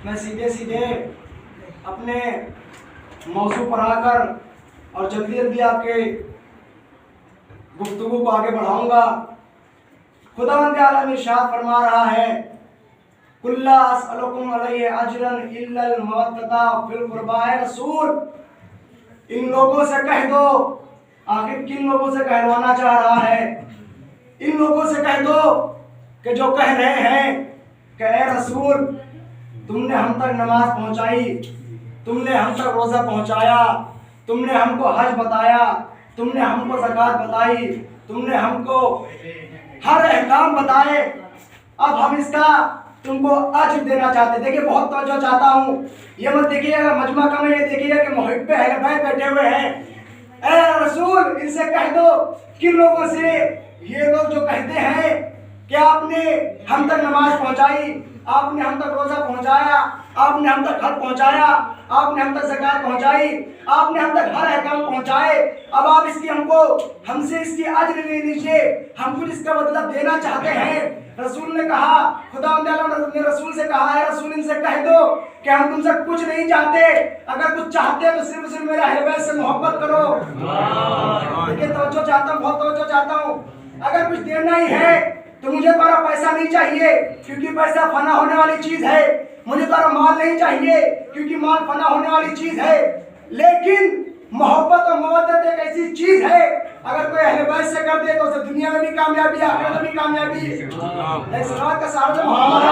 मैं सीधे सीधे अपने मौजू पर आकर और जल्दी जल्दी आपके गुफ्तगू को आगे बढ़ाऊंगा। खुदावंद आलम इरशाद फरमा रहा है, कुल्ला अस्अलुकुम अलैहि अजरन इल्लल मवद्दता फिल कुर्बा। रसूल, इन लोगों से कह दो, आखिर किन लोगों से कहलवाना चाह रहा है? इन लोगों से कह दो कि जो कह रहे हैं कि ए रसूल, तुमने हम तक नमाज पहुंचाई, तुमने हम तक रोज़ा पहुंचाया, तुमने हमको हज बताया, तुमने हमको ज़कात बताई, तुमने हमको हर अहकाम बताए, अब हम इसका तुमको अज्र देना चाहते। देखिए, बहुत तवज्जो चाहता हूँ, ये मत देखिएगा मजमा का में, ये देखिएगा कि मुहिब्बे अहल बैत बैठे हुए हैं। ए रसूल, इनसे कह दो, किन लोगों से? ये लोग जो कहते हैं कि आपने हम तक नमाज पहुंचाई, आपने हम तक रोजा पहुंचाया, आपने हम तक हज पहुंचाया, आपने हम तक ज़कात पहुंचाई, आपने हम तक हर अहकाम पहुंचाए, अब आप इसकी हमसे इसकी अज्र ले लीजिए, हम कुछ इसका बदला देना चाहते हैं। रसूल ने कहा, खुदावंद आलम ने रसूल से कहा है, रसूल इनसे कह दो कि हम तुमसे कुछ नहीं चाहते, अगर कुछ चाहते हैं तो सिर्फ मेरे अहले बैत से मोहब्बत करो। देखिए, तवज्जो चाहता हूँ, बहुत तवज्जो चाहता हूँ। अगर कुछ देना ही है तो मुझे तुम्हारा पैसा नहीं चाहिए, क्योंकि पैसा फना होने वाली चीज है। मुझे तुम्हारा माल नहीं चाहिए, क्योंकि माल फना होने वाली चीज है। लेकिन मोहब्बत कर दे तो उसे दुनिया में भी कामयाबी, आखिरत में भी कामयाबी। एक सलावत का सहारा दो मोहम्मद।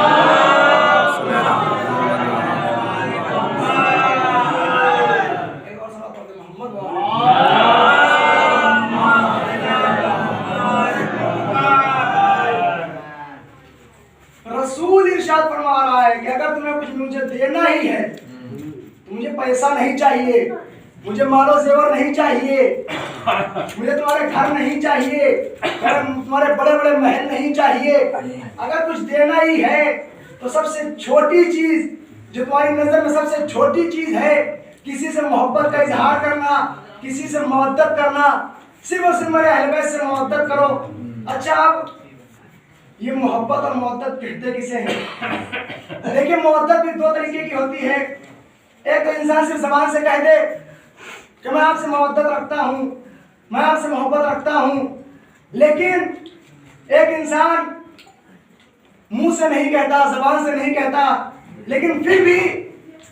एक और सलावत पढ़ दो मोहम्मद। रसूल इरशाद फरमा रहा है कि अगर तुम्हें कुछ मुझे देना ही है, मुझे पैसा नहीं चाहिए, मुझे मालो जेवर नहीं चाहिए, मुझे तुम्हारे घर नहीं चाहिए, तुम्हारे बड़े बड़े महल नहीं चाहिए, अगर कुछ देना ही है तो सबसे छोटी चीज जो तुम्हारी नजर में सबसे छोटी चीज है, किसी से मोहब्बत का इजहार करना, किसी से मोहब्बत करना, सिर्फ और सिर्फ मेरे अहल बैत से मोहब्बत करो। अच्छा, अब ये मोहब्बत और मोहब्बत कहते किसे हैं? देखिए, मोहब्बत भी दो तरीके की होती है। एक तो इंसान सिर्फ ज़बान से कह दे कि मैं आपसे मोहब्बत रखता हूँ, मैं आपसे मोहब्बत रखता हूँ, लेकिन एक इंसान मुंह से नहीं कहता, ज़बान से नहीं कहता, लेकिन फिर भी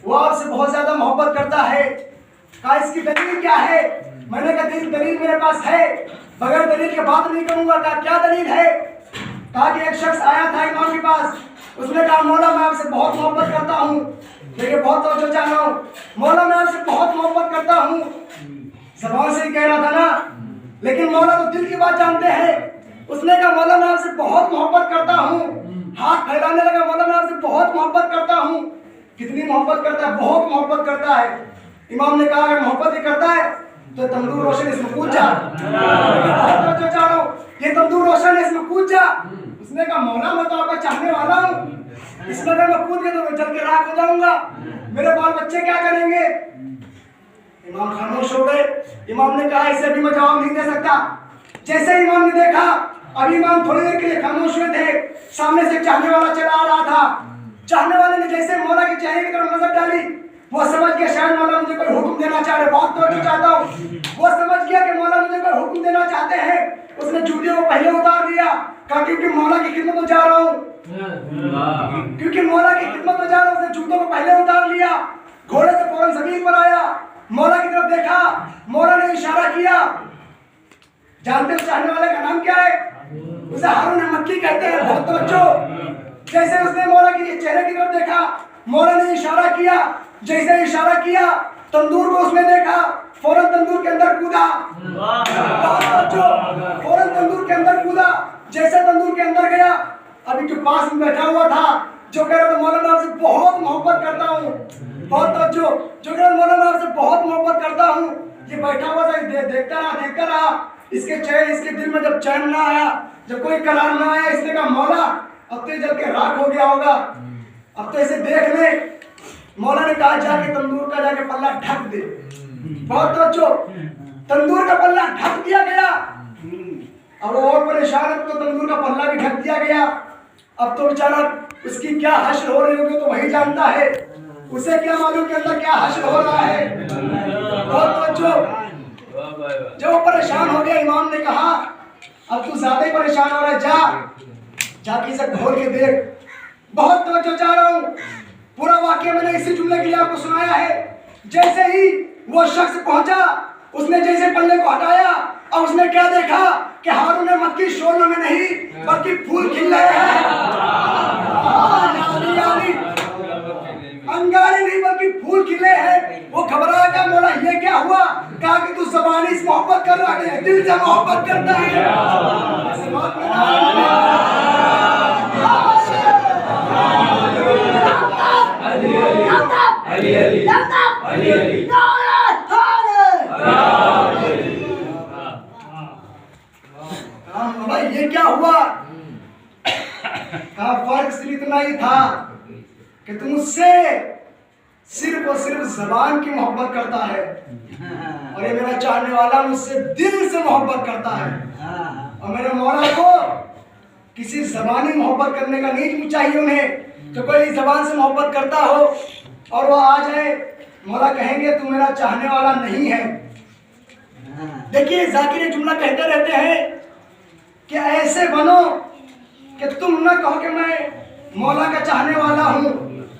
वो आपसे बहुत ज़्यादा मोहब्बत करता है। कहा इसकी दलील क्या है? मैंने कहा दलील मेरे पास है, बगैर दलील के बात नहीं करूँगा। कहा क्या दलील है? कहा कि एक शख्स आया था इमाम के पास, उसने कहा मौला मैं आपसे बहुत मोहब्बत करता हूँ। देखिए, बहुत तवज्जो चाह रहा हूँ, मौला मैं आपसे बहुत मोहब्बत करता हूँ। ज़बान से ही कह रहा था ना, लेकिन मौला तो दिल की बात जानते हैं। उसने कहा मौला मैं आपसे बहुत मोहब्बत करता हूँ, हाथ फैलाने लगा, मौला मैं आपसे बहुत मोहब्बत करता हूँ। कितनी मोहब्बत करता है? बहुत मोहब्बत करता है। इमाम ने कहा अगर मोहब्बत ही करता है तो तंदूर रोशन इसमें कूद जा। बहुत तवज्जो चाह रहा हूँ, ये तंदूर रोशन इसमें कूद जा। उसने कहा मौला मैं तो आपका चाहने वाला हूँ, इसमें अगर मैं कूद गया तो मैं जल के राख हो जाऊंगा, मेरे बाल बच्चे क्या करेंगे? इमाम खामोश हो गए। इमाम ने कहा इसे भी मैं जवाब नहीं दे सकता। जैसे इमाम ने देखा, अभी इमाम थोड़ी देर के लिए खामोश हुए थे, सामने से चाहने वाला चला आ रहा था। चाहने वाले ने जैसे मौला के चेहरे की तरफ नजर डाली, वो समझ गया शायद मौला मुझे कोई हुक्म देना चाह रहे। बहुत तवज्जो चाहता हूँ, वो समझ गया कि मौला मुझे कोई हुक्म देना चाहते हैं। उसने जूते को पहले उतार दिया, कहा क्योंकि मौला की खिदमत में जा रहा हूँ, क्योंकि मौला की खिदमत में जा रहा हूँ। उसने जूतों को पहले उतार लिया, घोड़े से फौरन जमीन पर आया, मौला की तरफ देखा, मौला ने इशारा किया। जानते हो चाहने वाले का नाम क्या है? उसे हारून मक्की कहते हैं। बहुत तवज्जो। जैसे उसने मौला के चेहरे की तरफ देखा, मौला ने इशारा किया, जैसे इशारा किया तंदूर को उसने देखा, फौरन तंदूर के अंदर कूदा। फौरन तंदूर के अंदर कूदा। जैसे तंदूर के अंदर गया, अभी जो पास में बैठा हुआ था, जो कह रहा था मौला मैं आपसे बहुत मोहब्बत करता हूँ, बहुत तवज्जो, जो कह रहा था मौला मैं आपसे बहुत मोहब्बत करता हूँ, ये बैठा हुआ था, देखता रहा। इसके चैन, इसके दिल में जब चैन ना आया, जब कोई करार ना आया, इसने कहा मौला अब तो जल के राख हो गया होगा, अब तो इसे देख ले। मौला ने कहा जाके तंदूर का जाके पल्ला ढक दे। बहुत तवज्जो, तंदूर का पल्ला ढक दिया गया। अब वो और परेशान, अब तो तंदूर का पल्ला भी ढक दिया गया। अब तो बेचारा उसकी क्या हश्र हो रही होगी तो वही जानता है, उसे क्या मालूम के अंदर क्या हश्र हो रहा है। बहुत तवज्जो, जब वो परेशान हो गया, इमाम ने कहा अब तू ज्यादा ही परेशान हो रहा है, जाके इसे खोल के देख। बहुत तवज्जो चाह रहा हूँ, पूरा वाकया मैंने इसी जुमले के लिए आपको सुनाया है। जैसे ही वो शख्स पहुंचा, उसने जैसे पल्ले को हटाया, अब उसने क्या देखा कि हारून मक्की शोलों में नहीं बल्कि फूल खिल रहे हैं। अंगारे नहीं बल्कि फूल खिले हैं। वो घबरा गया, बोला ये क्या हुआ? कहा कि तू ज़बानी से मोहब्बत कर रहा है, दिल से मोहब्बत करता है। ये क्या हुआ? कहा फर्क सिर्फ इतना ही था कि तुम उससे सिर्फ और सिर्फ ज़बान की मोहब्बत करता है, और ये मेरा चाहने वाला मुझसे दिल से मोहब्बत करता है। और मेरे मौला को किसी ज़बानी मोहब्बत करने का नहीं चाहिए उन्हें, तो कोई ज़बान से मोहब्बत करता हो और वो आ जाए, मौला कहेंगे तू मेरा चाहने वाला नहीं है। देखिए, ज़ाकिर जुमला कहते रहते हैं कि ऐसे बनो कि तुम न कहो कि मैं मौला का चाहने वाला हूँ,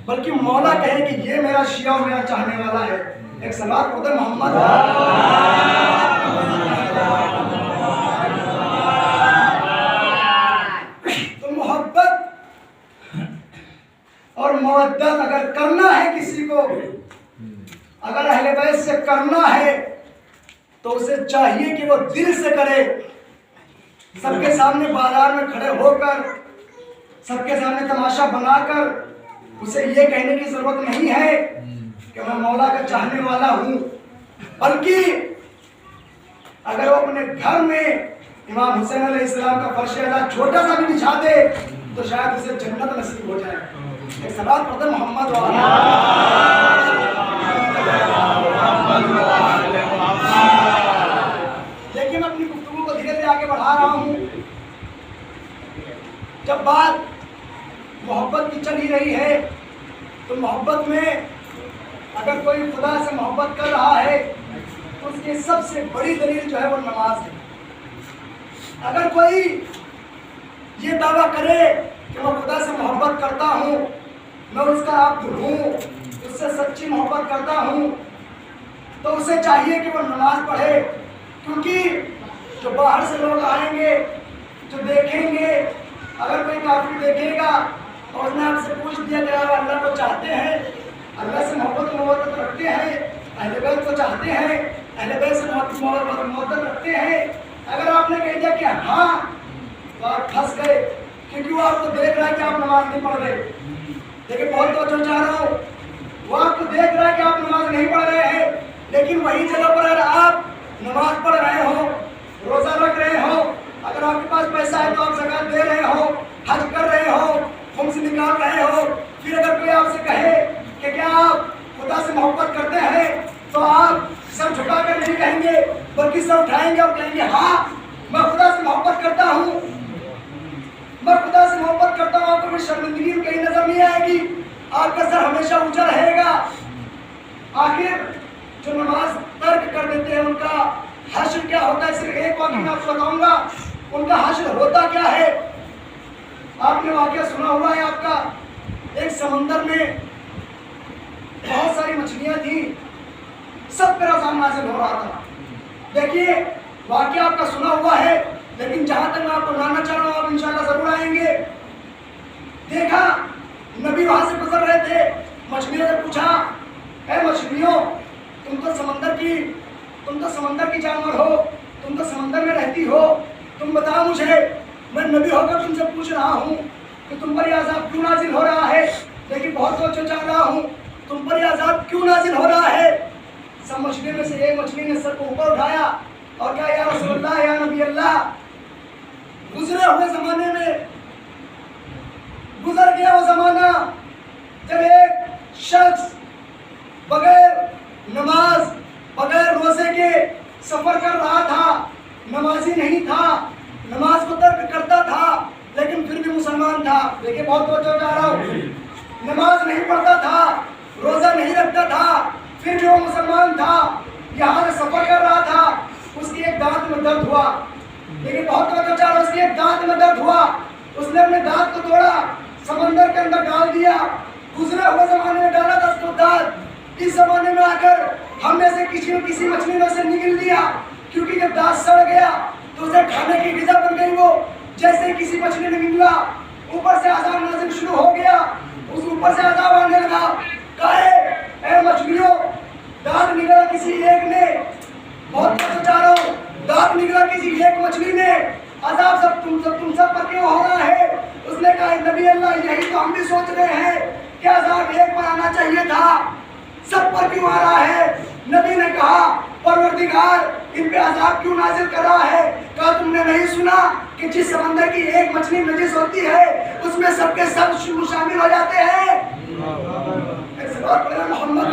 बल्कि मौला कहे कि ये मेरा शिया और मेरा चाहने वाला है। एक सलात पढ़ो मोहम्मद। तो उसे चाहिए कि वो दिल से करे। सबके सामने बाजार में खड़े होकर, सबके सामने तमाशा बनाकर उसे ये कहने की जरूरत नहीं है कि मैं मौला का चाहने वाला हूं, बल्कि अगर वो अपने घर में इमाम हुसैन अलैहिस्सलाम का फर्श अदा छोटा सा भी बिछा दे तो शायद उसे जन्नत नसीब हो जाए। एक सलात पढ़ते मोहम्मद लेकिन अपनी गुफ्तगू को धीरे धीरे आगे बढ़ा रहा हूं। जब बात मोहब्बत की चल ही रही है तो मोहब्बत में अगर कोई खुदा से मोहब्बत कर रहा है तो उसकी सबसे बड़ी दलील जो है वो नमाज है। अगर कोई ये दावा करे कि मैं खुदा से मोहब्बत करता हूँ, मैं उसका अब्द हूँ, उससे सच्ची मोहब्बत करता हूँ, तो उसे चाहिए कि वो नमाज पढ़े। क्योंकि जो बाहर से लोग आएंगे, जो देखेंगे, अगर कोई काफिर देखेगा और उसने आपसे पूछ दिया कि आप अल्लाह को चाहते हैं, अल्लाह से मोहब्बत रखते हैं, अहले बैत को चाहते हैं, अहले बैत से मोहब्बत रखते हैं, अगर आपने कह दिया कि हाँ, तो आप फंस गए। क्योंकि वो आपको देख रहा है कि आप नमाज नहीं पढ़ रहे। लेकिन बहुत तो चाह रहा हूँ, वो आपको देख रहा है कि आप नमाज नहीं पढ़ रहे हैं, लेकिन वही जगह पर अगर आप नमाज पढ़ रहे हो, रोजा रख रहे हो, अगर आपके पास पैसा है तो आप ज़कात दे रहे हो, हज कर रहे हो, खुम्स निकाल रहे हो, फिर अगर कोई आपसे कहे कि क्या आप खुदा से मोहब्बत करते हैं, तो आप सर झुकाकर नहीं कहेंगे, बल्कि सर उठाएंगे और कहेंगे हाँ, मैं खुदा से मोहब्बत करता हूँ, मैं खुदा से मोहब्बत करता हूँ। आपको भी शर्मिंदगी कहीं नजर नहीं आएगी, आपका सर हमेशा ऊंचा रहेगा। आखिर जो नमाज तर्क कर देते हैं उनका हाशिर क्या होता है, सिर्फ एक वाक़या मैं आपको बताऊंगा, उनका हाशिर होता क्या है। आपने वाक़या सुना हुआ है आपका, एक समंदर में बहुत सारी मछलियां थी, सब पे रज़ान नाज़िल हो रहा था। देखिए वाक़या आपका सुना हुआ है, लेकिन जहां तक मैं आपको लाना चाह रहा हूँ आप इंशाल्लाह जरूर आएंगे। देखा नबी वहां से गुजर रहे थे, मछलियों ने पूछा, ऐ मछलियों, तुम तो समंदर की जानवर हो, तुम तो समंदर में रहती हो, तुम बताओ मुझे, मैं नबी होकर तुमसे पूछ रहा हूँ कि तुम पर यह अज़ाब क्यों नाजिल हो रहा है। लेकिन बहुत सोच चाह रहा हूँ, तुम पर यह अज़ाब क्यों नाजिल हो रहा है। सब मछली में से एक मछली ने सर को ऊपर उठाया और कहा, या रसूलल्लाह, या नबी अल्लाह, गुजरे हुए जमाने में गुजर गया वो जमाना जब एक शख्स बगैर नमाज, बगैर रोजे के सफर कर रहा था, नमाजी नहीं था, नमाज को तर्क करता था, लेकिन फिर भी मुसलमान था। देखिए बहुत बहुत जा रहा हूँ, नमाज नहीं पढ़ता था, रोजा नहीं रखता था, फिर भी वो मुसलमान था, यहाँ से सफर कर रहा था, उसकी एक दांत में दर्द हुआ। लेकिन बहुत बहुत जा रहा, उसकी एक दांत में दर्द हुआ, उसने अपने दांत को तोड़ा, समंदर के अंदर डाल दिया। गुजरे हुए जमाने में डाला था उसको दांत, इस जमाने में आकर हम में से किसी मछली में से निकल लिया, क्योंकि जब दांत सड़ गया तो उसे खाने की ग़िज़ा बन गई। वो जैसे किसी मछली ने निकला, ऊपर से अज़ाब नाज़िल शुरू हो गया, उस ऊपर से अज़ाब आने लगा। कहे, ऐ मछलियों, दांत निकला किसी एक ने, बहुत चाह रहा हूँ, दांत निकला किसी एक मछली ने, अज़ाब सब तुम सब पर क्यों हो रहा है। उसने कहा, नबी अल्लाह, यही तो हम भी सोच रहे हैं कि अज़ाब एक पर आना चाहिए था, सब पर क्यों आ रहा है। नबी ने कहा, परवरदिगार, इन पे अज़ाब क्यों नाज़िल कर रहा है। कहा, तुमने नहीं सुना कि जिस समंदर की एक मछली नजिस होती है उसमें सबके सब शामिल हो जाते हैं। मोहम्मद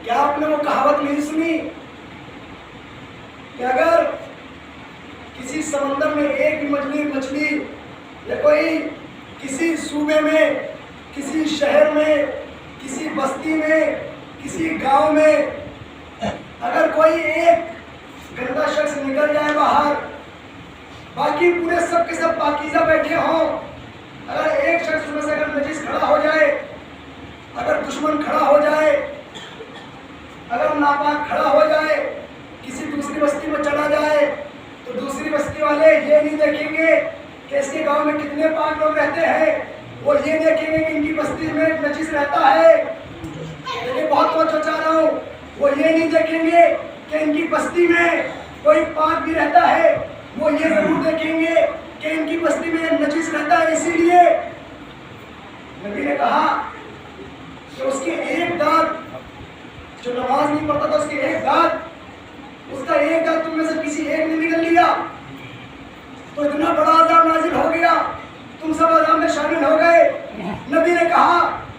क्या आपने वो कहावत नहीं सुनी कि अगर किसी समंदर में एक भी मछली या कोई किसी सूबे में, किसी शहर में, किसी बस्ती में, किसी गांव में अगर कोई एक गंदा शख्स निकल जाए बाहर, बाकी पूरे सब के सब पाकीज़ा बैठे हों, अगर एक शख्स में से अगर नजीस खड़ा हो जाए, अगर दुश्मन खड़ा हो जाए, अगर नापाक खड़ा हो जाए, वो ये देखेंगे कि इनकी बस्ती में नजीस रहता है। लेकिन बहुत बहुत चाह रहा हूँ, वो ये नहीं देखेंगे कि इनकी बस्ती में कोई पाक भी रहता है। वो ये जरूर देखेंगे कि इनकी बस्ती में नजीस रहता है। इसीलिए नबी ने कहा कि उसकी एक दांत, जो नमाज नहीं पढ़ता था उसकी एक दांत, उसका एक दांत तुम में से किसी एक ने निकल लिया तो इतना बड़ा अज़ाब नाजिल हो गया, तुम सब अज़ाब में शामिल हो गए। नबी ने कहा,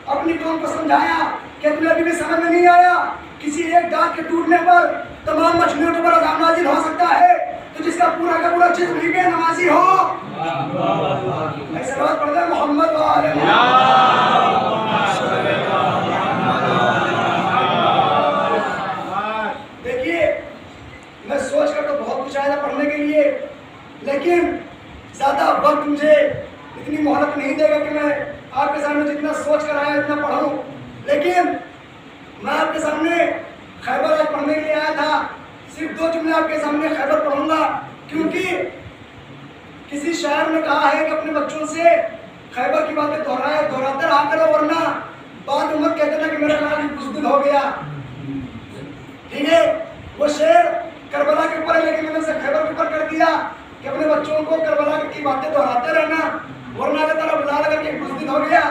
अपनी कौम को समझाया कि तुम्हें अभी भी समझ में नहीं आया, किसी एक दांत के टूटने पर तमाम मछलियों के ऊपर अज़ाब नाजिल हो सकता है। तो जिसका पूरा का पूरा जिस्म ही बेनमाजी हो, ऐसे बात पढ़ते हैं मोहम्मद वाले। देखिए, मैं सोच कर तो बहुत कुछ आया था पढ़ने के लिए, लेकिन ज्यादा वक्त मुझे इतनी मोहलत नहीं देगा कि मैं आपके सामने जितना सोच कर आया इतना पढ़ूं। लेकिन मैं आपके सामने खैबर आज पढ़ने के लिए आया था। सिर्फ 2 जुमले आपके सामने खैबर पढ़ूंगा, क्योंकि किसी शायर ने कहा है कि अपने बच्चों से खैबर की बातें दोहराते रहा करो, वरना बाद में मत कहते ना कि मेरा नाम बुज़दिल हो गया। ठीक है, वो शेर करबला के ऊपर है, लेकिन मैंने उसे खैबर के ऊपर कर दिया कि अपने बच्चों को करबला की बातें दोहराते रहना, वरना अगर तरफ बुला लगा कि बुज़दिल हो गया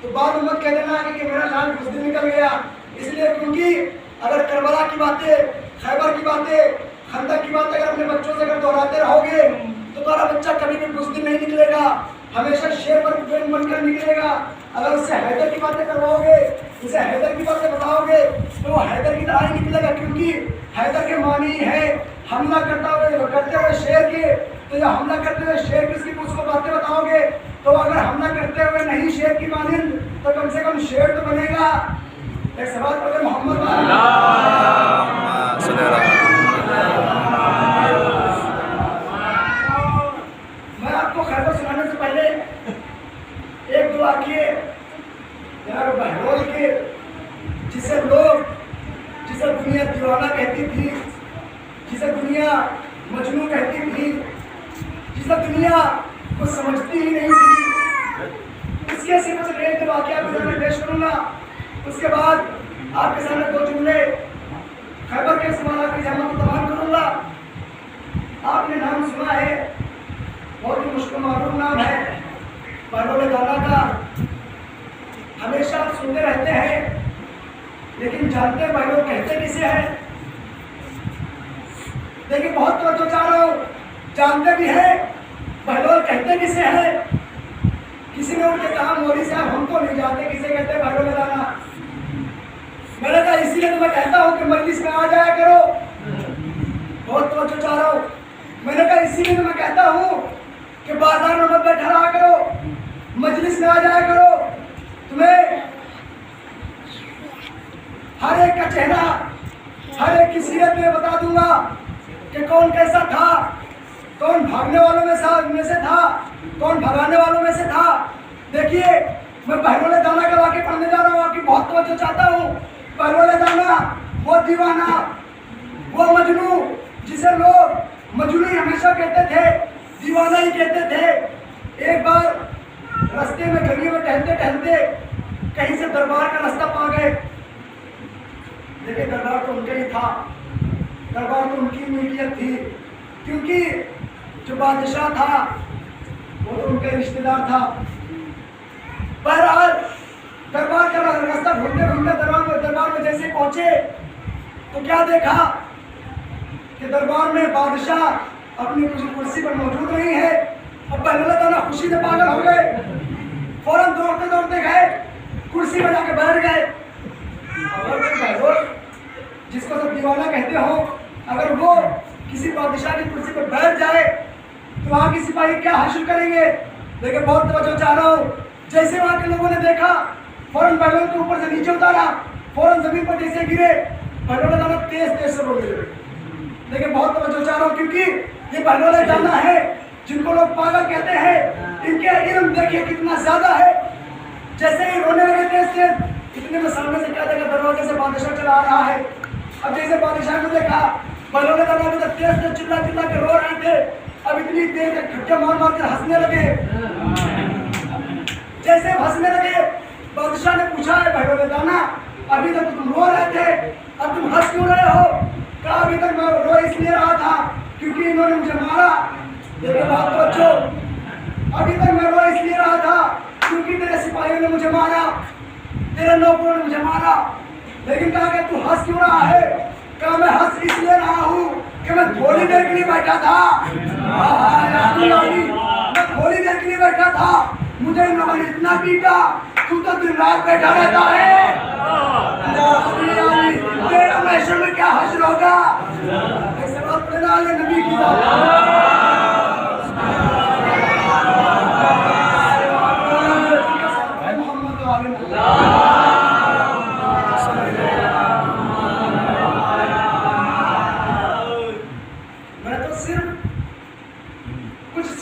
तो बाद में मत कह देना कि मेरा नाम बुज़दिल निकल गया। इसलिए क्योंकि अगर करबला की बातें, खैबर की बातें, खंदक की बातें अगर अपने बच्चों से अगर दोहराते रहोगे तो तुम्हारा बच्चा कभी भी बुज़दिल नहीं निकलेगा, हमेशा शेर पर बनकर निकलेगा। अगर उससे हैदर की बातें करवाओगे, उसे हैदर की बातें बताओगे तो वो हैदर की तरह ही निकलेगा, क्योंकि हैदर के मानी है हमला करते हुए शेर के। तो जब हमला करते हुए शेर किसकी उसको बातें बताओगे तो अगर हमला करते हुए नहीं शेर की मानिंद तो कम से कम शेर तो बनेगा। एक सवाल पढ़े मोहम्मद। मैं आपको खैबर सुनाने से पहले एक दो वाक़ये यार बहरोल के, जिसे दुनिया दीवाना कहती थी, जिसे दुनिया मजनू कहती थी, जिसे दुनिया को समझती ही नहीं थी, इसके सिर्फ एक दो वाक़या आपके सामने पेश करूंगा। उसके बाद आपके सामने 2 जुमले खैबर के इस्तेमाल की जहमत को तमाम करूंगा। आपने नाम सुना है, बहुत ही मुश्किल मालूम नाम है बहरोल दाना का। हमेशा आप सुनते रहते हैं, लेकिन जानते बहरोल कहते किसे हैं? देखिए, बहुत तो चाह रहा हूँ, जानते भी हैं बहरोल कहते किसे हैं? किसी ने उनके कहा, मौलवी साहब हमको नहीं जानते किसे कहते हैं बहरोल दाना। मैंने कहा इसीलिए तो मैं कहता हूँ कि मजलिस में आ जाया करो। बहुत तो चाह रहा हूँ, मैंने कहा इसीलिए तो मैं कहता हूँ कि बाजार में मत बैठा रहा करो, मजलिस में आ जाया करो। तुम्हें हर एक का चेहरा, हर एक की सीरत में बता दूंगा कि कौन कैसा था, कौन भागने वालों में से था, कौन भगाने वालों में से था। देखिए, मैं बहरोल दाना का वाक़या पढ़ने जा रहा हूँ, आपकी बहुत तवज्जो चाहता हूँ। बहरोल दाना वो दीवाना, वो मजनू जिसे लोग मजनू ही हमेशा कहते थे, दीवाना ही कहते थे। एक बार रास्ते में गलियों में टहलते टहलते कहीं से दरबार का रास्ता पा गए। देखिए, दरबार तो उनका ही था, दरबार तो उनकी मिल्कियत थी, क्योंकि जो बादशाह था वो तो उनका रिश्तेदार था। बहरहाल दरबार का रास्ता ढूंढते ढूंढते दरबार में जैसे पहुंचे तो क्या देखा कि दरबार में बादशाह अपनी कुर्सी पर मौजूद नहीं है। अब बहरोल दाना खुशी से पागल हो गए, फौरन दौड़ते दौड़ते गए, कुर्सी पर जाके बैठ गए। जिसको सब दीवाना कहते हो, अगर वो किसी बादशाह की कुर्सी पर बैठ जाए तो वहाँ के सिपाही क्या हासिल करेंगे? लेकिन बहुत तवज्जो चाह रहा हूँ, जैसे वहाँ के लोगों ने देखा फौरन बहरोल के ऊपर से नीचे उतारा, फौरन जमीन पर जैसे गिरे, बहरोल दाना तेज से रोने लगे। लेकिन बहुत तवज्जो चाह रहा हूँ, क्योंकि ये बहरोल दाना है जिनको लोग पागल कहते हैं, इनके इल्म देखिए कितना ज्यादा है। जैसे ही रोने लगे तेज, इतने में सामने से क्या देखा, दरवाजे से बादशाह चला आ रहा है। अब जैसे बादशाह को देखा, बहरोल दाना अभी तक तेज चिल्ला के रो रहे थे, अब इतनी तेज खट्टे मार के हंसने लगे। जैसे हंसने लगे, बादशाह ने पूछा है भाइयों दाना, अभी तक तुम रो रहे थे, अब तुम हंस क्यों रहे हो? कहा अभी तक मैं रो इसलिए रहा था क्योंकि इन्होंने मुझे मारा। देखिए बात तो अच्छो, अभी तक मैं रो इसलिए रहा था क्योंकि तेरे सिपाहियों ने मुझे मारा, तेरे नौकरों ने मुझे मारा। लेकिन कहा कि तू हंस क्यों रहा है? कहा मैं हंस इसलिए रहा हूँ कि मैं थोड़ी देर के लिए बैठा था, मैं थोड़ी देर के लिए बैठा था, मुझे इन लोगों ने इतना पीटा, तू तो दिन रात बैठा रहता है, तेरा मैशर में क्या हश्र होगा? ऐसे बात पढ़ना है नबी की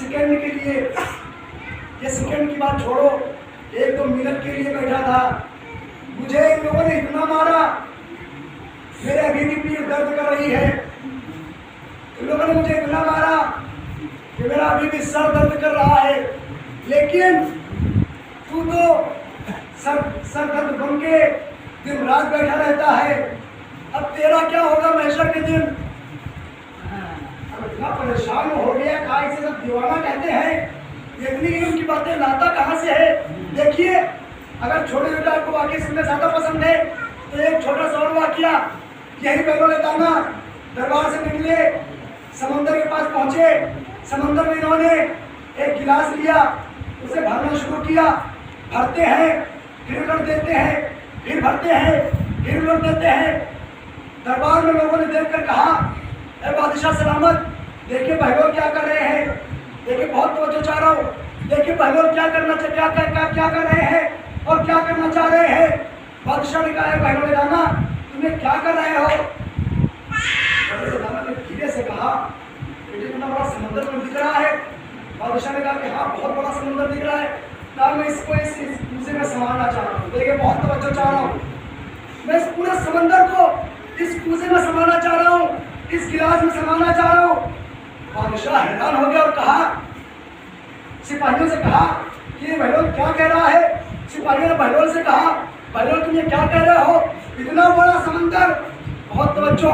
सेकंड के लिए, ये सेकंड की बात छोड़ो, एक दो मिनट के लिए बैठा था, मुझे इन लोगों ने इतना मारा, मेरे अभी भी पीठ दर्द कर रही है। इन लोगों ने मुझे इतना मारा कि मेरा अभी भी सर दर्द कर रहा है। लेकिन तू तो सर दर्द बन के दिन रात बैठा रहता है, अब तेरा क्या होगा महशर के दिन? इतना परेशान हो गया, कहा इसे सब दीवाना कहते हैं, इतनी उनकी बातें लाता कहाँ से है? देखिए, अगर छोटे छोटे आपको वाक्य सुनना ज्यादा पसंद है तो एक छोटा सा और वाक्या, यही पहले दाना दरबार से निकले, समंदर के पास पहुंचे, समंदर में इन्होंने एक गिलास लिया, उसे भरना शुरू किया, भरते हैं फिर उलट देते हैं, फिर भरते हैं फिर उलट देते हैं। दरबार में लोगों ने देखकर कहा, ए बादशाह सलामत, देखिए भाइयों क्या कर रहे हैं, देखिए बहुत तवज्जो चाह रहा हूँ, देखिए भाइयों क्या कर रहे हैं और क्या करना चाह रहे हैं। बादशाह ने कहा, भाइयों ने दाना तुम्हें क्या कर रहे हो? दाना ने धीरे से कहा, बेटे इतना बड़ा समंदर में दिख रहा है। बादशाह ने कहा कि हाँ बहुत बड़ा समंदर दिख रहा है, कहा मैं इसको इस कूजे में समाना चाह रहा हूँ, देखिए बहुत तवज्जो चाह रहा हूँ, मैं इस पूरे समंदर को इस कूजे में समाना चाह रहा हूँ, इस गिलास में समाना चाह रहा हूँ। बादशाह हैरान हो गया और कहा, सिपाहियों से कहा कि भाइयों क्या कह रहा है? सिपाहियों ने भाइयों से कहा, भाइयों तुम ये क्या कह रहे हो? इतना बड़ा समंदर, बहुत तवज्जो,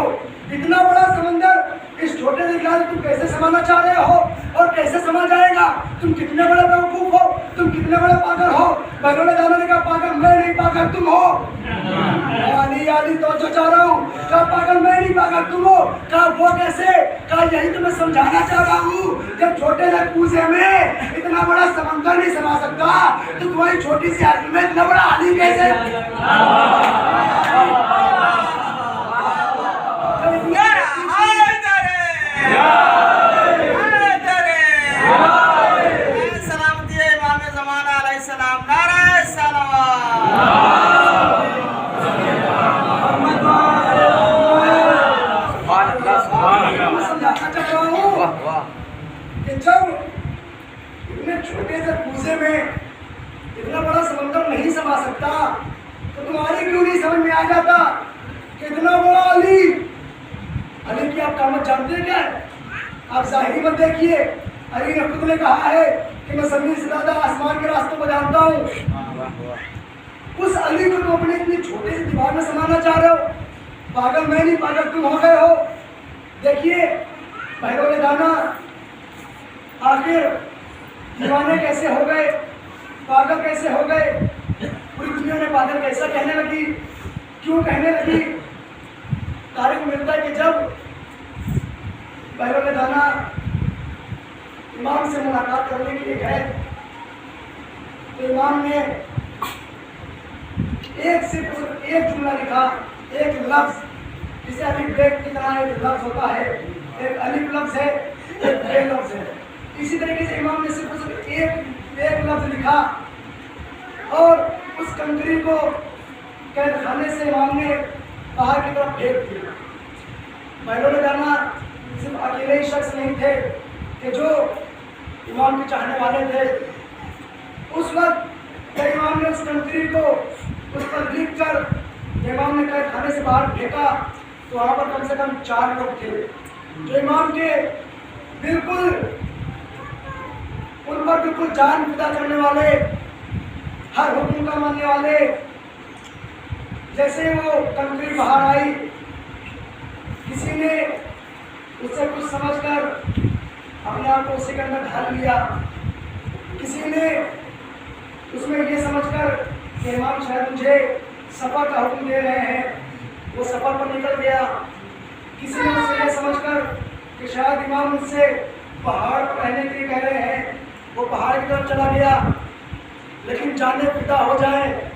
इतना बड़ा समंदर इस छोटे से गिलास में तुम कैसे समाना चाह रहे हो और कैसे समा जाएगा? तुम कितने बड़े बेवकूफ हो, तुम कितने बड़े पागल हो? भाइयों ने दाना ने कहा, पागल मैं नहीं, पागल तुम हो। आली तो जो चाह रहा हूँ, कहा पागल मैं नहीं, पागल तुम हो। कहा वो कैसे? कहा यही तो मैं समझाना चाह रहा हूँ, जब छोटे से कूजे में इतना बड़ा समंदर नहीं समा सकता तो तुम्हारी छोटी सी आदमी में इतना बड़ा आली कैसे? जब इतने छोटे से कूजे में इतना बड़ा समंदर नहीं समा सकता तो तुम्हारी क्यों नहीं समझ में आ जाता कि इतना बड़ा अली की आप कामत जानते हैं क्या है? आप जाहिरी मत देखिए, अली ने खुद ने कहा है कि मैं जमीन से ज्यादा आसमान के रास्तों को जानता हूँ। उस अली को तुम अपने इतनी छोटे से दीवार में समाना चाह रहे हो, पागल मैं नहीं, पागल तुम हो गए हो। देखिए भाइयों ने दाना, आखिर दीवाने कैसे हो गए, पागल कैसे हो गए? पूरी दुनिया में पागल कैसा कहने लगी, क्यों कहने लगी? तारीख मिलता है कि जब भाइयों ने दाना इमाम से मुलाकात करने के लिए गए तो इमाम ने सिर्फ एक जुमला लिखा, एक लफ्ज, जिसे अलिफ ब्रेक की तरह एक लफ्ज होता है, एक अलिफ लफ्ज है, एक बे लफ्ज है। इसी तरीके से इमाम ने सिर्फ एक लफ्ज लिखा और उस कंकरी को कैद खाने से इमाम ने बाहर की तरफ फेंक दिया। भाइयों ने जाना सिर्फ अकेले ही शख्स नहीं थे कि जो इमाम के चाहने वाले थे। उस वक्त इमाम ने उस कंकरी को उस पर लिख कर इमाम ने कैद खाने से बाहर फेंका तो वहाँ पर कम से कम 4 लोग थे जो इमाम के बिल्कुल उन पर बिल्कुल जान फिदा करने वाले, हर हुक्म का मानने वाले। जैसे वो कंकड़ी बाहर आई, किसी ने उससे कुछ समझकर अपने आप को उसी के अंदर ढाल लिया, किसी ने उसमें ये समझकर कि इमाम शायद मुझे सफर का हुक्म दे रहे हैं, वो सफर पर निकल गया। किसी ने उससे ये समझकर कि शायद इमाम मुझसे पहाड़ पर रहने के लिए कह रहे हैं, वो पहाड़ की तरफ चला गया। लेकिन जाने पिता हो जाए,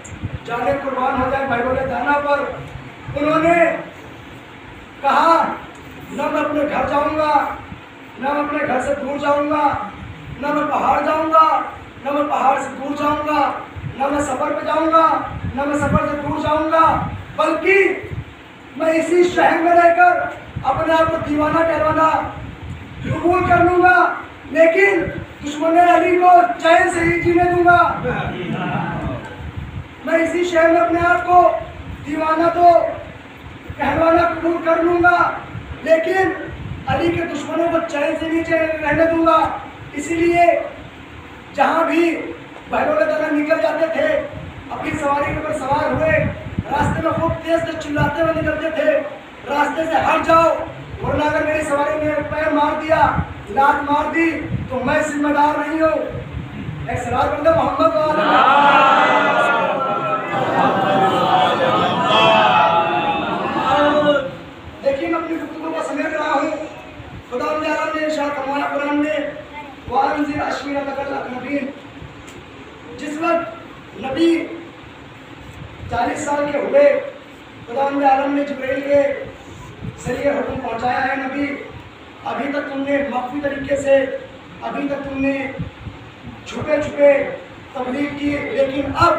जाने कुर्बान हो जाए भाई दाना पर, उन्होंने कहा न मैं अपने घर जाऊंगा, न मैं अपने घर से दूर जाऊंगा, न मैं पहाड़ जाऊंगा, न मैं पहाड़ से दूर जाऊंगा, न मैं सफर पे जाऊंगा, न मैं सफर से दूर जाऊंगा, बल्कि मैं इसी शहर में रहकर अपने आप को दीवाना कहलाना कबूल कर लूंगा, लेकिन दुश्मन अली को चैन से ही जीने दूंगा। मैं इसी शहर में अपने आप को दीवाना तो कहलवाना कबूल कर लूंगा, लेकिन अली के दुश्मनों को चैन से नीचे रहने दूंगा। इसीलिए जहां भी बहलोले निकल जाते थे, अपनी सवारी के ऊपर सवार हुए, रास्ते में खूब तेज से चिल्लाते हुए निकलते थे, रास्ते से हट जाओ, वरना अगर मेरी सवारी ने पैर मार दिया, लात मार दी, तो मैं जिम्मेदार नहीं हूँ। एक सलात बंदे मोहम्मद देखिए, मैं अपनी गुफ्तगू को समेट रहा हूँ। खुदा ने इरशाद फरमाया कुरान में, वांजिर अशीरतकल अक़रबीन। जिस वक्त नबी 40 साल के हुए, खुदा आलम ने जिब्रील के जरिए हुक्म पहुँचाया है, नबी अभी तक तुमने मख्फी तरीके से, अभी तक तुमने छुपे छुपे तबलीग की, लेकिन अब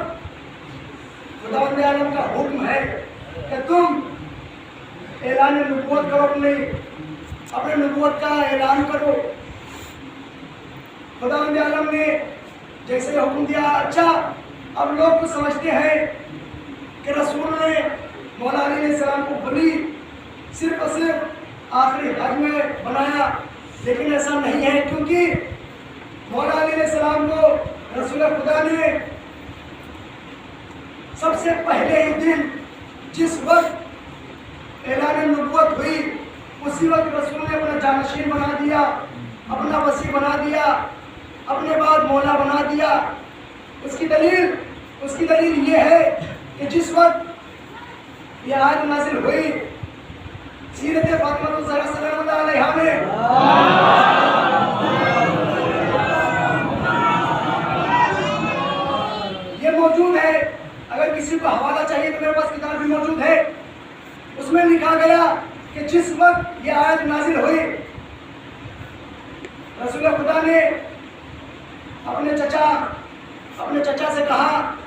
खुदा आलम का हुक्म है कि तुम ऐलान नबूवत करो, अपने नबूवत का ऐलान करो। खुदा आलम ने जैसे हुक्म दिया, अच्छा अब लोग कुछ समझते हैं कि रसूल ने मौला अली अलैहिस्सलाम को वली सिर्फ और सिर्फ आखिरी हज में बनाया, लेकिन ऐसा नहीं है, क्योंकि मौला अली अलैहिस्सलाम को रसूल खुदा ने सबसे पहले ही दिन जिस वक्त ऐलान नबूवत हुई, उसी वक्त रसूल ने अपना जानशीन बना दिया, अपना वसी बना दिया, अपने बाद मौला बना दिया। उसकी दलील ये है कि जिस वक्त ये आयत नाज़िल हुई, सीरत फातिमा ज़हरा सलामुल्लाह अलैहा में ये मौजूद है। अगर किसी को हवाला चाहिए तो मेरे पास किताब भी मौजूद है। उसमें लिखा गया कि जिस वक्त ये आयत नाज़िल हुई, रसूल खुदा ने अपने चचा से कहा,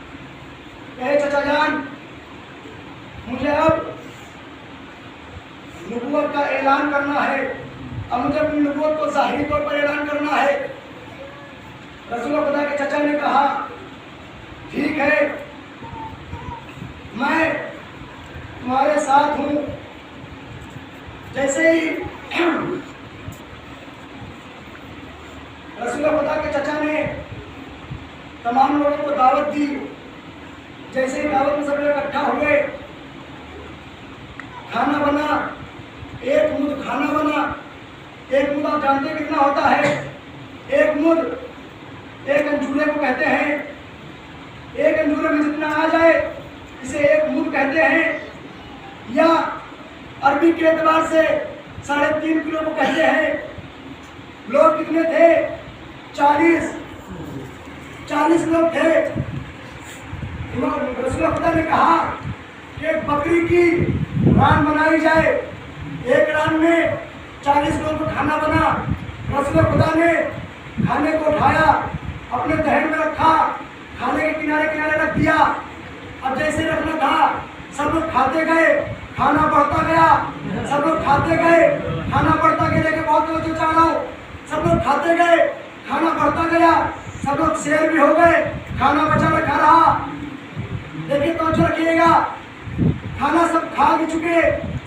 चचा जान, मुझे अब नबूवत का ऐलान करना है, अब मुझे अपनी नबूवत को ज़ाहिरी तौर पर ऐलान करना है। रसूल खुदा के चचा ने कहा, ठीक है, मैं तुम्हारे साथ हूँ। जैसे ही रसूल खुदा के चचा ने तमाम लोगों को दावत दी, जैसे ही दावत में सब लोग इकट्ठा हुए, खाना बना, एक मुद खाना बना। एक मुद आप जानते हैं कितना होता है? एक मुद एक अंजूरे को कहते हैं। एक अंजूरे में जितना आ जाए इसे एक मुद कहते हैं, या अरबी के एतबार से 3.5 किलो को कहते हैं। लोग कितने थे? 40 लोग थे। रसूल खुदा ने कहा कि एक बकरी की रान बनाई जाए। एक रान में 40 लोगों को खाना बना। रसूल खुदा ने खाने को उठाया, अपने दहन में रखा, खाने के किनारे किनारे रख दिया। अब जैसे रखना था, सब लोग खाते गए, खाना बढ़ता गया। सब लोग खाते गए, खाना बढ़ता गया। लेकिन बहुत तवज्जो चाह रहा हूँ, सब लोग खाते गए, खाना बढ़ता गया। सब लोग शेर भी हो गए, खाना बचा रखा रहा। देखिए तवज्जो रखिएगा, खाना सब खा भी चुके,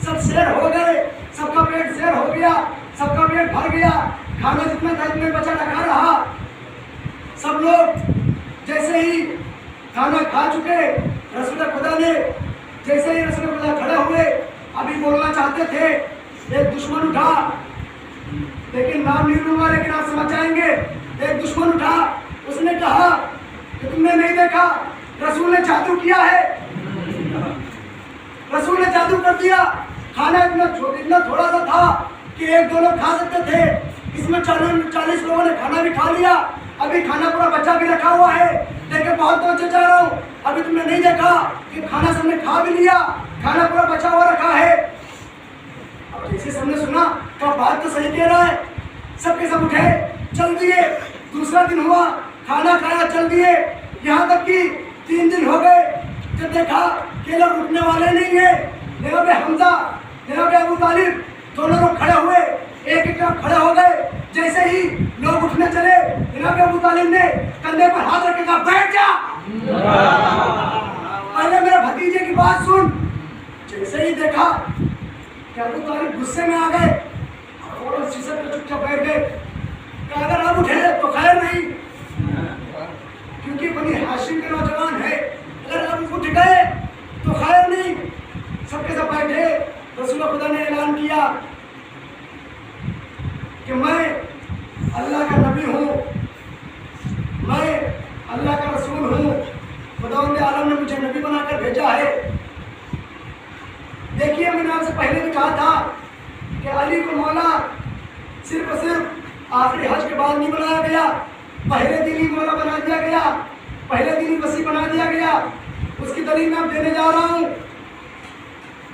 सब शेर हो गए, सबका पेट शेर हो गया, सबका पेट भर गया। खाना जितना था इतने बचा रखा रहा। सब लोग जैसे ही खाना खा चुके। रसूल खुदा ने जैसे ही रसूल खुदा खड़े हुए, अभी बोलना चाहते थे, एक दुश्मन उठा, लेकिन नाम नहीं लूंगा, लेकिन आप समझ जाएंगे। एक दुश्मन उठा, उसने कहा कि तुमने नहीं देखा रसूल ने जादू किया है, रसूल ने जादू कर दिया। खाना इतना थोड़ा सा था कि एक दो लोग खा सकते थे, इसमें 40 लोगों ने खाना भी खा लिया। अभी खाना पूरा बचा भी रखा हुआ है। देखिए बहुत तवज्जो चाह रहा हूँ, अभी तुमने नहीं देखा कि खाना सबने खा भी लिया, खाना पूरा बचा हुआ रखा है। अब जैसे सबने सुना तो बात तो सही कह रहा है, सबके सब उठे, चल दिए। दूसरा दिन हुआ, खाना खाया, चल दिए। यहाँ तक कि 3 दिन हो गए, जब देखा कि लोग उठने वाले नहीं है। जनाब हमजा, जनाब अबू तालिब दोनों लोग खड़े हुए, एक एक तरफ खड़े हो गए। जैसे ही लोग उठने चले, जनाब अबू तालिब ने कंधे पर हाथ रख के कहा, बैठ जा। पहले मेरे भतीजे की बात सुन। जैसे ही देखा कि अबू तालिब गुस्से में आ गए, और शीशे पे चुपचाप बैठ गए। कि अगर अब उठे तो खैर नहीं, क्योंकि बनी हाशिम के नौजवान है, अगर अब उठ गए तो खैर नहीं। सबके सब बैठे। रसूल खुदा ने ऐलान किया कि मैं अल्लाह का नबी हूँ, मैं अल्लाह का रसूल हूँ, खुदावंद आलम ने मुझे नबी बनाकर भेजा है। देखिए मैंने आपसे पहले भी कहा था कि अली को मौला सिर्फ और सिर्फ आखिरी हज के बाद नहीं बनाया गया, पहले दिन ही मौला बना दिया गया, पहले दिन ही वसी बना दिया गया। उसकी दलील मैं देने जा रहा हूँ।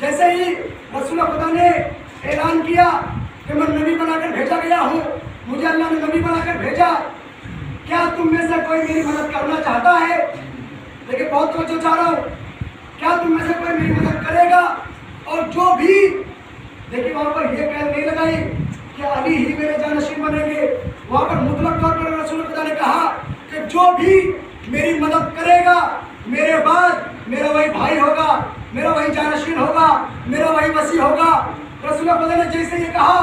जैसे ही रसूल खुदा ने ऐलान किया कि मैं नबी बनाकर भेजा गया हूँ, मुझे अल्लाह ने नबी बनाकर भेजा, क्या तुम में से कोई मेरी मदद करना चाहता है? देखिए बहुत तवज्जो चाह रहा हूँ, क्या तुम में से कोई मेरी मदद करेगा? और जो भी, देखिए वहाँ पर यह कह नहीं लगाई कि अली ही मेरे जानशीन बनेंगे, वहाँ पर मुतलक तौर पर रसूल खुदा ने कहा कि जो भी मेरी मदद करेगा, मेरे बाद मेरा वही भाई होगा, मेरा वही जानशीन होगा, मेरा वही वसी होगा। रसूल खुदा ने जैसे ये कहा,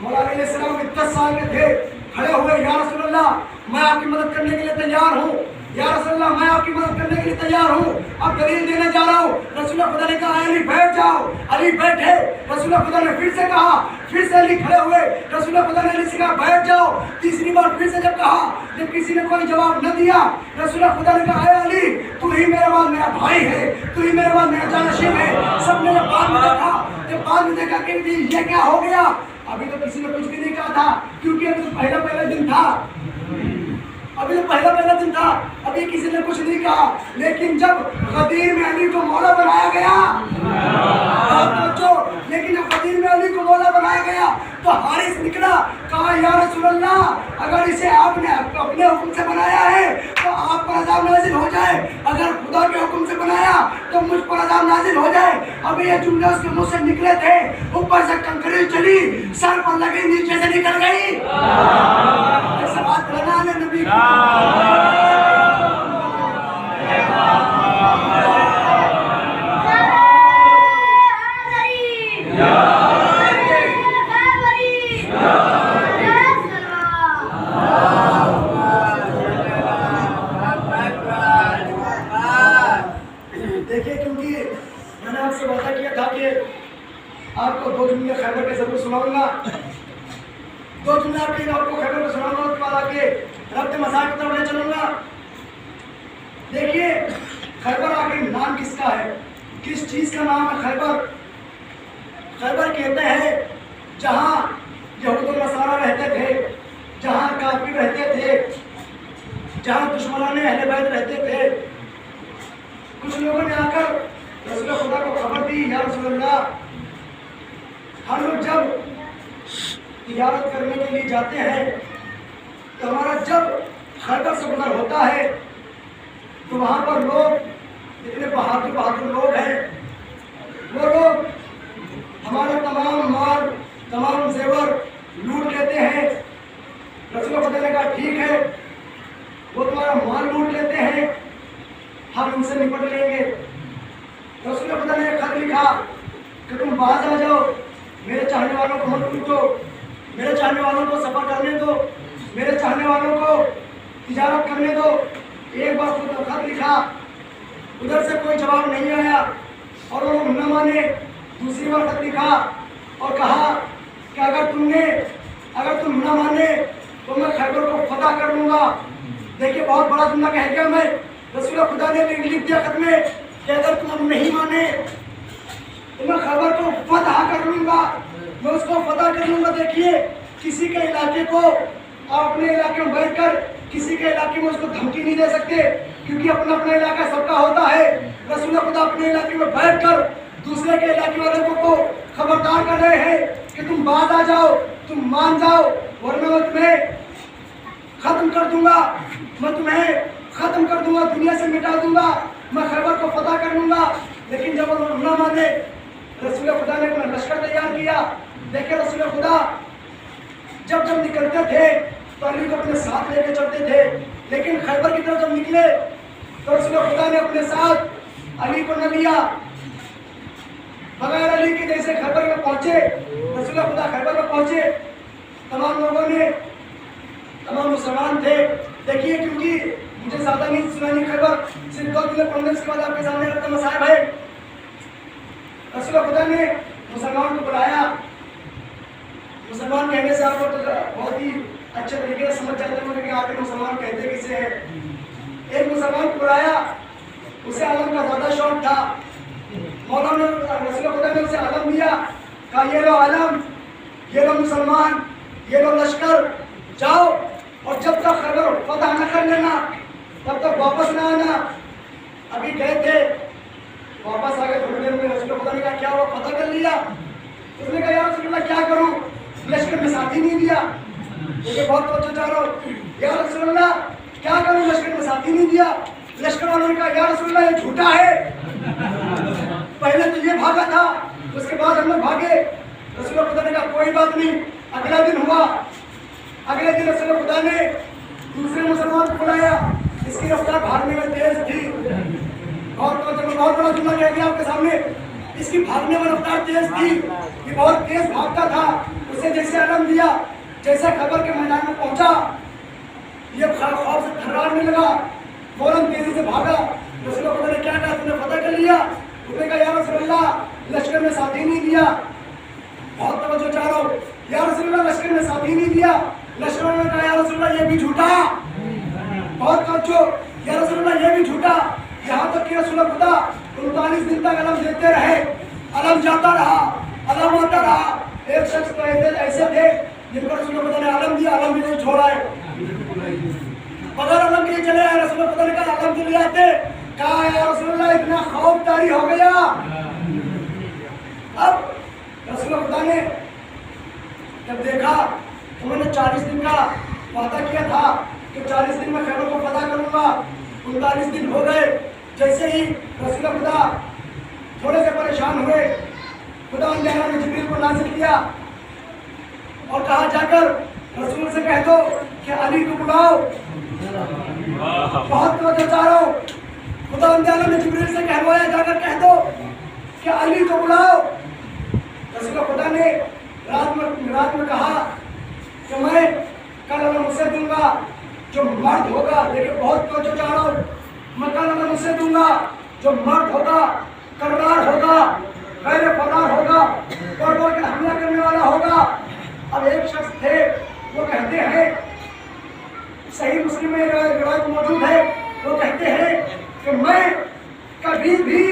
मौला अलैहिस्सलाम 10 साल के थे, खड़े हुए, या रसूल अल्लाह मैं आपकी मदद करने के लिए तैयार हूँ, या रसूल अल्लाह मैं आपकी मदद करने के लिए तैयार हूँ। अब दलील देने जा रहा हूँ। रसूल खुदा ने कहा अली बैठ जाओ, अली बैठे। रसूल खुदा ने फिर से कहा, फिर से अली खड़े हुए। रसूल खुदा ने अली से कहा बैठ जाओ। तीसरी बार फिर से जब कहा, जब किसी ने कोई जवाब न दिया, रसूल खुदा ने कहा अली तू ही मेरे बाद मेरा भाई है, तू ही मेरे बाद मेरा जानशीन है। सबने जब बाद में देखा, जब बाद में देखा कि ये क्या हो गया, अभी तो किसी ने कुछ भी नहीं कहा था, क्योंकि अभी तो पहला दिन था, अभी तो पहला दिन था, अभी किसी ने कुछ नहीं कहा। लेकिन जब गदीर में अली को मौला बनाया गया, लेकिन जब गदीर में अली को मौला बनाया गया तो हारिस निकला, कहा या रसूल अल्लाह अगर इसे आपने अपने हुक्म से बनाया है तो आप पर अज़ाब नाजिल हो जाए, अगर खुदा के हुक्म से बनाया तो मुझ पर अज़ाब नाजिल हो जाए। अभी ये जुमले उसके मुंह से निकले थे, ऊपर से कंकरी चली, सर पर लगी, नीचे से निकल गई। बात बना ले नबी देखिए, क्योंकि मैंने आपसे वादा किया था कि आपको 2 जुमले खैबर के जरूर सुनाऊंगा, 2 जुमले आपको खैबर को सुनाऊंगा, उसके बाद आपके रब्त मज़ाक की तरफ ले चलूंगा। देखिए खैबर आखिर नाम किसका है, किस चीज़ का नाम है खैबर? खैबर कहते हैं जहाँ यहूद और नसारा रहते थे, जहाँ काफिर रहते थे, जहाँ दुश्मनाने अहले बैत रहते थे। कुछ लोगों ने आकर रसूल खुदा को खबर दी, या रसूल अल्लाह हम लोग जब तिजारत करने के लिए जाते हैं तो हमारा जब खैबर से गुजर होता है तो वहाँ पर लोग इतने बहादुर लोग हैं, वो लोग हमारा तमाम माल, तमाम जेवर लूट लेते हैं। रसूल खुदा ने कहा ठीक है, वो तुम्हारा माल लूट लेते हैं, हम उनसे निपट लेंगे। रसूल खुदा ने खत लिखा कि तुम बाहर आ जाओ, मेरे चाहने वालों को मत लूटो, मेरे चाहने वालों को सफर करने दो, मेरे चाहने वालों को तिजारत करने दो। एक बार तो खत लिखा, उधर से कोई जवाब नहीं आया और वो न माने। दूसरी बार खत लिखा और कहा कि अगर तुम न माने तो मैं खैबर को फतह कर लूंगा। देखिए बहुत बड़ा जुमला कह गया मैं। रसूल खुदा ने लिख दिया खत में कि अगर तुम नहीं माने तो मैं खैबर को फतह कर लूंगा, मैं उसको फतह कर लूंगा। देखिए किसी के इलाके को आप अपने इलाके में बैठकर किसी के इलाके में उसको धमकी नहीं दे सकते, क्योंकि अपना अपना इलाका सबका होता है। रसूल खुदा अपने इलाके में बैठकर दूसरे के इलाके वालों को खबरदार कर रहे हैं कि तुम बाज आ जाओ, तुम मान जाओ, वरना मैं तुम्हें खत्म कर दूंगा, मैं तुम्हें खत्म कर दूंगा, दुनिया से मिटा दूंगा, मैं खैबर को फतह कर लूंगा। लेकिन जब वो न माने, रसूल खुदा ने अपना लश्कर तैयार किया। देखिए रसूल खुदा जब निकलते थे तो अली को अपने साथ लेके चलते थे, लेकिन खैबर की तरफ जब निकले तो रसूल खुदा ने अपने साथ अली को न लिया। बगैर अली के जैसे खैबर में पहुंचे, रसूल खुदा खैबर में पहुंचे, तमाम लोगों ने, तमाम मुसलमान थे। देखिए क्योंकि मुझे ज्यादा नहीं सुनानी खैबर, सिर्फ 2 दिन पढ़ने के बाद आपके सामने रखता मसाइब है। रसूल खुदा ने मुसलमान को बुलाया। मुसलमान कहने से आपको तो बहुत ही अच्छे तरीके से समझ जाते हैं कि आखिर मुसलमान कहते किसे हैं। एक मुसलमान को बुलाया, उसे आलम का ज्यादा शौक था। मौलाना रसूल खुदा ने उसे आलम दिया, कहा ये लो आलम, ये लो मुसलमान, ये लो लश्कर, जाओ और जब तक खैबर फतह न कर लेना तब तक वापस ना आना। अभी गए थे, वापस आ गए थोड़ी देर में। रसूल खुदा ने कहा क्या हुआ, फतह कर लिया? उसने कहा यार रसूल अल्लाह क्या करूं, लश्कर में साथ ही नहीं दिया। देखिए बहुत तवज्जो चाह रहा हूं, या रसूल अल्लाह क्या करूं, लश्कर में साथ ही नहीं दिया। लश्कर वालों ने कहा या रसूल अल्लाह ये झूठा है, पहले तो ये भागा था, उसके बाद हम लोग भागे। रसूल खुदा ने कहा कोई बात नहीं। अगला दिन हुआ, अगले दिन रसूल खुदा ने दूसरे मुसलमान को बुलाया। इसकी रफ्तार भागने में तेज थी, बहुत बड़ा जुमला कह दिया आपके सामने। इसकी भागने में रफ्तार तेज थी, ये बहुत तेज भागता था। उसे जैसे आलम दिया, जैसे खैबर के मैदान में पहुंचा, ये खौफ से थर्राने लगा, फौरन तेजी से भागा। रसूल खुदा ने क्या कहा, तुमने फतह कर लिया? उसने कहा या रसूल अल्लाह लश्कर में साथ ही नहीं दिया। बहुत तवज्जो चाह रहा हूं, या रसूल अल्लाह लश्कर में साथ ही नहीं दिया। लश्कर वालों ने कहा या रसूल अल्लाह ये भी झूठा। बहुत तवज्जो, या रसूल अल्लाह ये भी झूठा। यहाँ तक कि रसूल खुदा 39 दिन तक अलम देते रहे, अलम जाता रहा, अलम आता रहा। एक शख्स तो ऐसे थे जिनको रसूल खुदा ने अलम दिया, अलम भी नहीं छोड़ा है। अगर अलम के लिए चले आए, रसूल खुदा ने कहा अलम के लिए आते, कहा या रसूल अल्लाह इतना खौफ तारी हो गया। अब रसूल खुदा ने जब देखा तो मैंने 40 दिन का वादा किया था कि 40 दिन में खैबर को फतह करूंगा। 39 दिन हो गए। जैसे ही रसूल खुदा थोड़े से परेशान हुए, खुदा ने जिब्रील को नाज़िल किया और कहा जाकर रसूल से कह दो कि अली को बुलाओ। बहुत तवज्जो चाह रहा हूं, खुदा ने जिब्रील से कहवाया जाकर कह दो कि अली को बुलाओ। रसूल खुदा ने रात में कहा कि मैं कल अलम उसे दूंगा जो मर्द होगा। देखिए बहुत तवज्जो चाह रहा हूं, मैं कल अलम उसे दूंगा जो मर्द होगा, करदार होगा, गैर फरार होगा, बढ़ के हमला करने वाला होगा। अब एक शख्स थे, वो कहते हैं, सही मुस्लिम में रिवायत मौजूद है, वो कहते हैं कि मैं कभी भी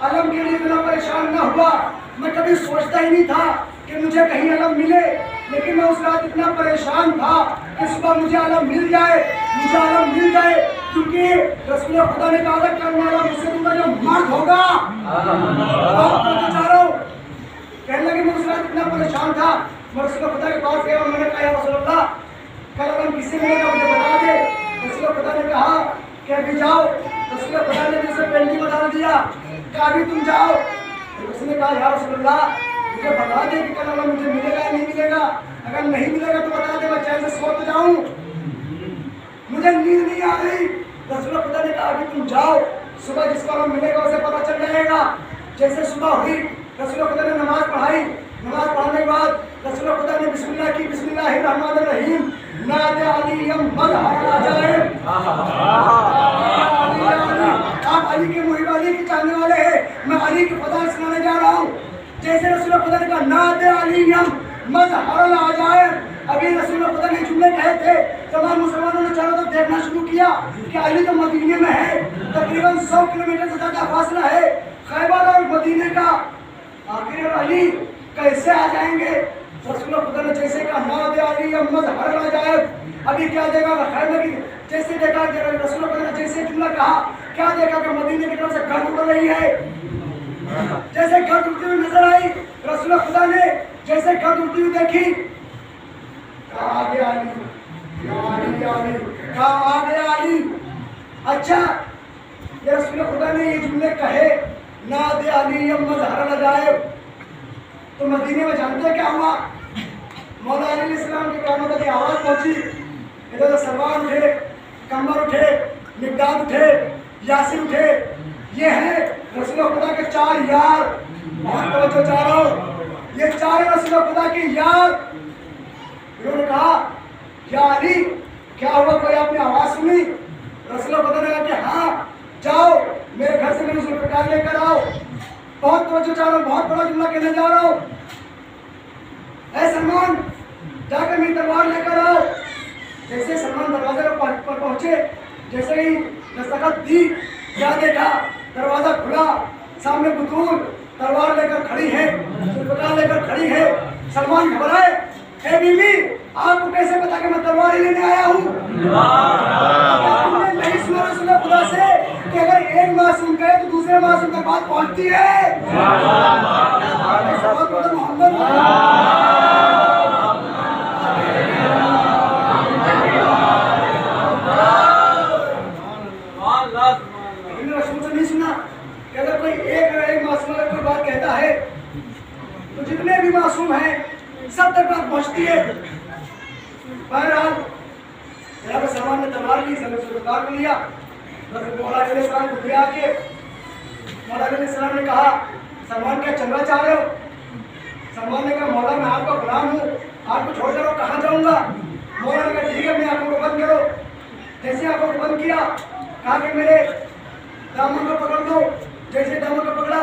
अलम के लिए इतना परेशान न हुआ। मैं कभी सोचता ही नहीं था कि मुझे कहीं अलम मिले, लेकिन मैं उस रात इतना परेशान था कि सुबह मुझे अलम मिल जाए, मुझे अलम मिल जाए, क्योंकि रसूल खुदा ने कहा करने वाला मुझसे दूंगा जो मर्द होगा। कहने लगे मैं उस रात इतना परेशान था, मैं रसूल खुदा के पास गया और मैंने कहा रसूल अल्लाह कल अलम किससे मिलेगा मुझे बता दे। रसूल खुदा ने कहा कि अभी जाओ। रसूल खुदा ने मुझसे पेंटिंग बता दिया कि अभी तुम जाओ। उसने कहा या रसूल अल्लाह मुझे बता दे कि कल अलम मुझे मिलेगा या नहीं मिलेगा, अगर नहीं मिलेगा तो बता दे, मैं चैन से सो तो जाऊं, मुझे नींद नहीं आ रही। रसूल खुदा ने कहा अभी तुम जाओ, सुबह जिसको अलम मिलेगा उसे पता चल जाएगा। जैसे सुबह हुई, रसूल खुदा ने नमाज पढ़ाई। नमाज पढ़ाने के बाद रसूल खुदा ने बिस्मिल्लाह की, बिस्मिल्लाहिर्रहमानिर्रहीम, नादे अली यम बल आ जाए। खुदा ने कहा नादे अलीम मज़हरल अजायब। अभी रसूल खुदा ने जुमले कहे थे, तमाम मुसलमानों ने चारों तरफ देखना शुरू किया कि अली तो मदीने में है, तकरीबन 100 किलोमीटर से ज़्यादा फासला है खैबर और मदीने का। आखिर अली कैसे आ जाएंगे? रसूल खुदा ने जैसे कहा नादे अलीम मज़हरल अजायब। अभी क्या देखा? खैबर की जैसे देखा, रसूल खुदा ने जैसे जुमला कहा, क्या देखा कि मदीने की तरफ से गर्द उड़ रही है। जैसे गर्द उड़ती हुई नजर आई, रसूल खुदा ने जैसे गर्द उड़ती हुई देखी, कहा आ गया अली, कहा आ गया अली। अच्छा, ये रसूल खुदा ने ये जुमले कहे नादे अलीम मज़हरल अजायब, तो मदीने में जानते क्या हुआ? मौला अली अलैहिस्सलाम की क़यामत की आवाज़ पहुंची। इधर सलमान उठे, कमर उठे, मिक़दाद उठे, यासिर उठे। ये है रसूल खुदा के 4 यार। बहुत तवज्जो चाह रहा हूं, ये 4 रसूल खुदा के यार। उन्होंने कहा या अली क्या हुआ, कोई आपने आवाज़ सुनी? रसूल खुदा ने कहा कि हाँ, जाओ मेरे घर से मेरे ज़ुल्फ़िकार लेकर आओ। बहुत तवज्जो चाह रहा हूं, बहुत बड़ा जुमला कहने जा रहा हूं। ऐ सलमान, जाकर मेरी तलवार लेकर आओ। जैसे सलमान दरवाजे पर पहुंचे, जैसे ही दस्तखत दी, क्या देखा? दरवाजा खुला, सामने बुतूल तलवार लेकर खड़ी है, ज़ुल्फ़िकार लेकर खड़ी है। सलमान घबराए, हे बीवी, आपको कैसे पता कि मैं तलवार लेने आया हूँ? आपने नहीं सुना रसूल खुदा से कि अगर एक मासूम कहे तो दूसरे मासूम तक बात पहुंचती है। मोहम्मद रसूल से नहीं सुना कि अगर कोई एक मासूम अगर कोई बात कहता है तो जितने भी मासूम हैं सब तक बात पहुंचती है। बहरहाल यहाँ पर सलमान ने तलवार ली, ज़ुल्फ़िकार को लिया, मौला अलैहिस्सलाम को बुला के मौला अलैहिस्सलाम ने कहा सलमान क्या चलना चाह रहे हो? सलमान ने कहा मौला मैं आपका गुलाम हूँ, आपको छोड़कर और कहाँ जाऊँगा? मौला ने कहा ठीक है, मैं आंखों को बंद करो। जैसे आंखों को बंद किया, कहा कि मेरे दामन को पकड़ दो। जैसे दामन को पकड़ा,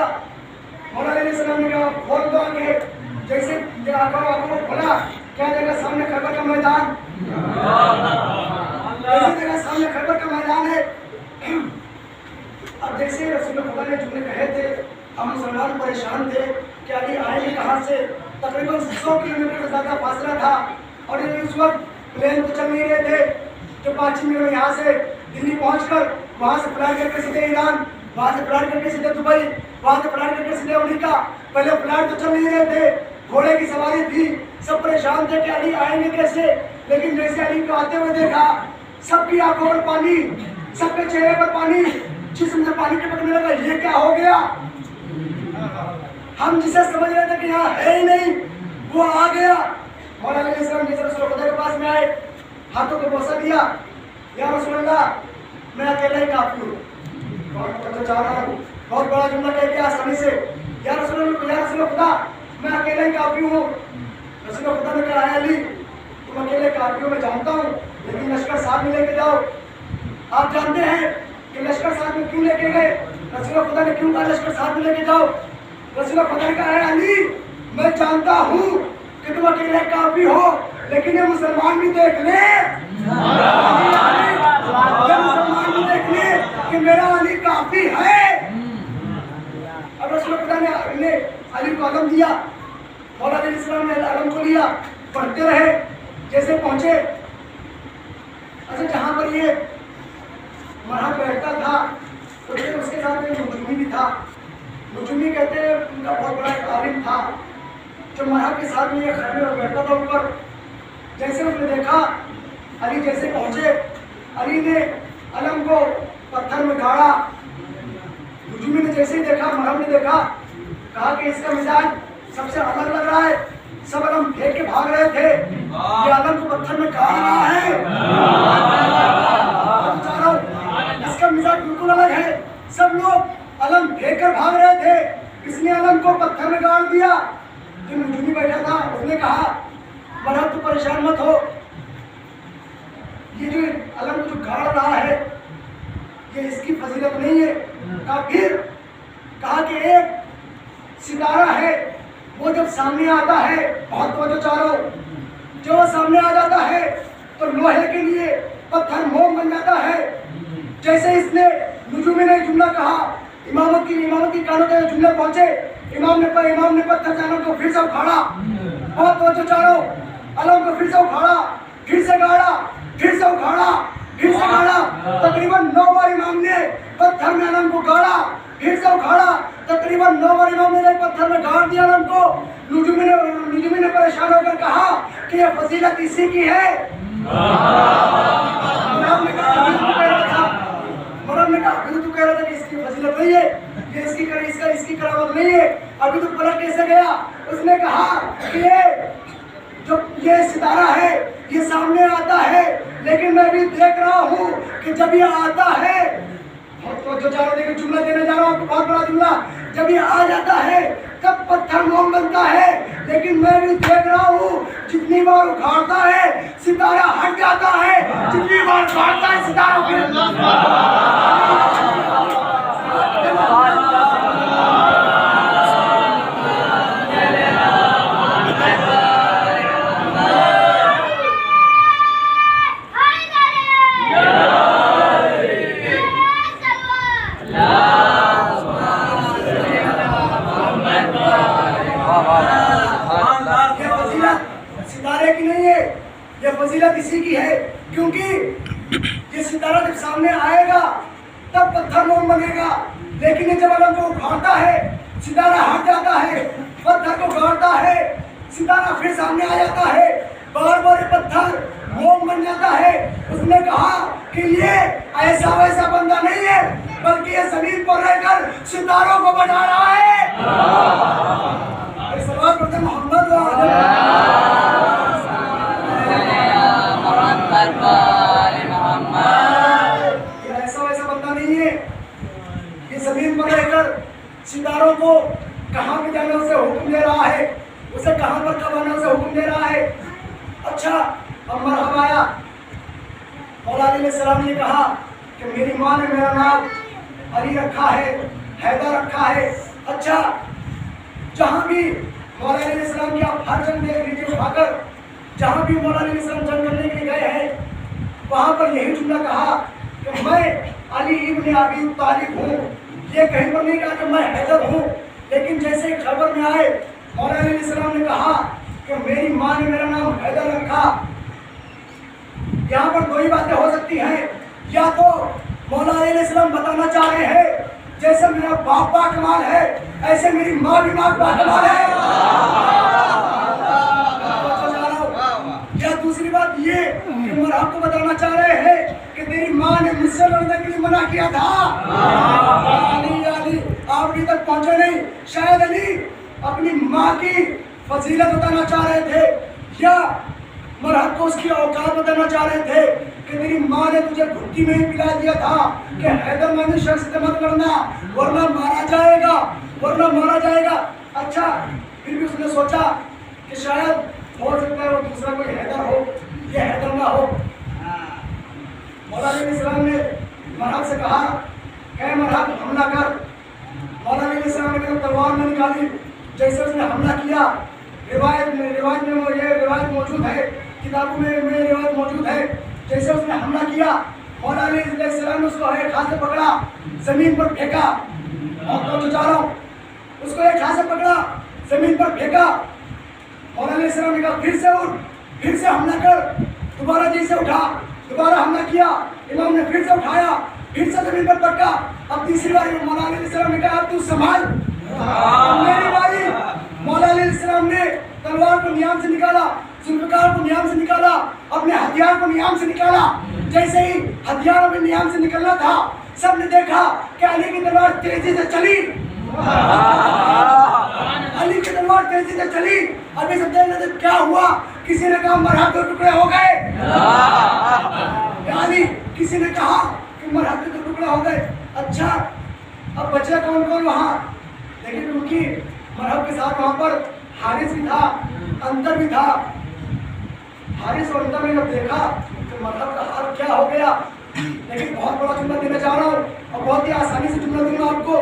मौला अलैहिस्सलाम ने कहा खोल दो आंखें। जैसे आंखों को खोला, क्या देखा? सामने खैबर का मैदान। जैसे देखा सामने खैबर का मैदान है। अब जैसे रसूल खुदा ने जुमले कहे थे, हम मुसलमान परेशान थे कि अली आएंगे कहाँ से? तकरीबन 100 किलोमीटर से ज़्यादा फासला था और ये उस वक्त प्लेन तो चल नहीं रहे थे जो 5 मिनट में यहाँ से दिल्ली पहुँचकर वहाँ से फ्लाइट करके सीधे ईरान, वहाँ से फ्लाइट करके सीधे दुबई, वहाँ से फ्लाइट करके सीधे अमेरिका। पहले फ्लाइट तो चल नहीं रहे थे, घोड़े की सवारी थी, सब परेशान थे कि अली आएंगे कैसे। लेकिन जैसे अली को आते हुए देखा, सबकी आंखों पर पानी, सबके चेहरे पर पानी, जिस्म से पानी टपकने लगा। ये क्या हो गया? हम जिसे समझ रहे थे कि यहाँ है ही नहीं, वो आ गया। मौला अलैहिस्सलाम जिस रसूल खुदा के पास में आए, हाथों को बोसा दिया, या रसूलल्लाह मैं अकेला ही काफी हूँ। बहुत चाह रहा हूँ, बहुत बड़ा जुमला कह दिया आसानी से, या रसूल खुदा मैं अकेला ही काफी हूँ। रसूल खुदा ने कहा अली तुम अकेले काफी हो मैं जानता हूँ, लेकिन लश्कर साथ में लेके जाओ। आप जानते हैं कि लश्कर साथ में क्यों लेके गए? रसूल खुदा ने क्यों कहा लश्कर साथ में लेके जाओ? रसूल खुदा ने कहा अली मैं जानता हूँ कि तुम अकेले काफी हो, लेकिन ये मुसलमान भी देख ले, ये मुसलमान भी देख ले कि मेरा अली काफी है। अब रसूल खुदा ने अली को अलम दिया, मौला अलैहिस्सलाम ने अलम को लिया, पढ़ते रहे। जैसे पहुंचे, अच्छा जहाँ पर ये मरहब बैठता था तो फिर उसके साथ एक मुजमी भी था। मुजमी कहते हैं उनका बहुत बड़ा एक आलिम था जो मरहब के साथ में ये खैमे में बैठता था ऊपर। जैसे उसने देखा अली जैसे पहुंचे, अली ने अलम को पत्थर में गाड़ा। मुजमी ने जैसे ही देखा, मरहब ने देखा, कहा कि इसका मिजाज सबसे अलग लग रहा है, सब अलम फेंक के भाग रहे थे, ये अलम को पत्थर में गाड़ रहा है। इसका मिजाज बिल्कुल अलग है, सब लोग अलम फेंक कर भाग रहे थे, इसने अलम को पत्थर में गाड़ दिया। जो मुजमी बैठा था उसने कहा मरहब तो परेशान मत हो, ये जो अलम को जो गाड़ रहा है ये इसकी फजीलत नहीं है। कहा फिर, कहा कि एक सितारा है वो जब सामने आता है, बहुत तो चारों, जब वो सामने आ जाता है तो लोहे के लिए पत्थर मोम बन जाता है। जैसे इसने नुजूमी ने जुमला कहा, इमामत की कानों तक जुमले पहुंचे, इमाम ने पत्थर से अलम को फिर से उखाड़ा, बहुत तो चारों, अलम को फिर से उखाड़ा, फिर से गाड़ा, फिर से उखाड़ा, फिर से गाड़ा। तकरीबन 9 बार इमाम ने पत्थर में अलम को गाड़ा, फिर से उखाड़ा। तकरीबन 9 बार इमाम ने पत्थर में गाड़ दिया अलम को। नुजूमी ने परेशान होकर कहा कि यह फजीलत इसी की है। मौलाना ने कहा तू कह रहा था कि इसकी फजीलत नहीं है, ये इसकी करामत नहीं है, अभी तो पलट कैसे गया? उसने कहा कि ये सितारा है, ये सामने आता है, लेकिन मैं भी देख रहा हूँ कि जब ये आता है, तो जो चारों देखिए जुमला देने जा रहा हूँ, बहुत बड़ा जुमला, जब ये आ जाता है तब पत्थर मोम बनता है, लेकिन मैं भी देख रहा हूँ जितनी बार उखाड़ता है सितारा हट जाता है, जितनी बार उखाड़ता है सितारा सितारे की नहीं है, ये फजीलत इसी की है, क्योंकि ये सितारा जब सामने आएगा तब पत्थर मोम बनेगा, लेकिन ये जब अलम को उखाड़ता है सितारा हट जाता है, पत्थर को गाड़ता है, सितारा फिर सामने आ जाता है, बार बार पत्थर मोम बन जाता है। उसने कहा कि ये ऐसा वैसा बंदा नहीं है, बल्कि ये जमीन पर रहकर सितारों को बना रहा है। मोहम्मद ऐसा वैसा बंदा नहीं है, ये जमीन पर रहकर सितारों को कहाँ पे जाने उसे हुक्म दे रहा है, उसे कहाँ पर कब आना उसे हुक्म दे रहा है। अच्छा, अब मरहब आया, मौला अलैहिस्सलाम ने कहा कि मेरी माँ ने मेरा नाम अली रखा है, हैदर रखा है। अच्छा, जहाँ भी मौला अलैहिस्सलाम की आप हर जंग देख लीजिए उठाकर, जहाँ भी मौला अलैहिस्सलाम जंग करने के लिए गए हैं वहाँ पर यही जुमला कहा कि मैं अली इब्न अबी तालिब हूँ। ये कहीं पर नहीं कहा कि मैं हैदर हूँ, लेकिन जैसे खबर में आए मौला अलैहिस्सलाम ने कहा कि मेरी माँ ने मेरा नाम हैदर रखा। यहाँ पर दो ही बातें हो सकती हैं, या तो मौला अलैहिस्सलाम बताना चाह रहे हैं जैसे मेरा बाप बाकमाल है ऐसे मेरी माँ भी बाकमाल है, या दूसरी बात ये कि मरहब को बताना चाह रहे हैं कि तेरी माँ ने मुझसे लड़ने के लिए मना किया था। अली आप अभी तक पहुंचे नहीं, शायद अली अपनी माँ की फजीलत बताना चाह रहे थे, या मरहब को उसकी औकात बताना चाह रहे थे कि तेरी माँ ने तुझे घुट्टी में ही पिला दिया था कि हैदर मानी शख्स से मत करना वरना मारा जाएगा। अच्छा, फिर भी उसने सोचा कि शायद हो सकता है वो दूसरा कोई हैदर हो, ये हैदर ना हो। मौला अलैहिस्सलाम ने मरहब से कहा कि मरहब हमला कर। मौला अलैहिस्सलाम ने तलवार में निकाली, जैसे उसने हमला किया, रिवायत में ये रिवायत मौजूद है, किताबों में रिवायत मौजूद है, जैसे उसने हमला किया मौला अलैहिस्सलाम ने उसको एक हाथ से पकड़ा, जमीन पर फेंका, उसको एक हाथ से पकड़ा, जमीन पर फेंका। मौला अलैहिस्सलाम ने कहा फिर से उठ, फिर से हमला कर, दोबारा जैसे उठा, दोबारा हमला किया, इमाम ने फिर से उठाया, फिर से जमीन पर पटका। अब तीसरी बार मौला अलैहिस्सलाम ने कहा अब तू संभाल मेरी बारी। मौला अलैहिस्सलाम ने तलवार को नियाम से निकाला, जुल्फ़िकार को नियाम से निकाला, अपने हथियार को नियाम से निकाला। जैसे ही हथियारों में नियाम से निकलना था, सबने देखा कि अली की तलवार तेजी से चली, अली की तलवार तेजी से चली। अभी सब देख रहे थे क्या हुआ, किसी ने कहा मरहब दो टुकड़े हो गए, यानी किसी ने कहा कि मरहब के दो टुकड़े हो गए। अच्छा, अब बचा कौन कौन वहाँ, लेकिन उनकी मरहब के साथ वहाँ पर हारिस भी था, अंदर भी था। हारिस और अंदर ने जब देखा तो मरहब का हाल क्या हो गया, लेकिन बहुत बड़ा जुमला देना चाह रहा हूँ और बहुत ही आसानी से जुमला दूंगा आपको।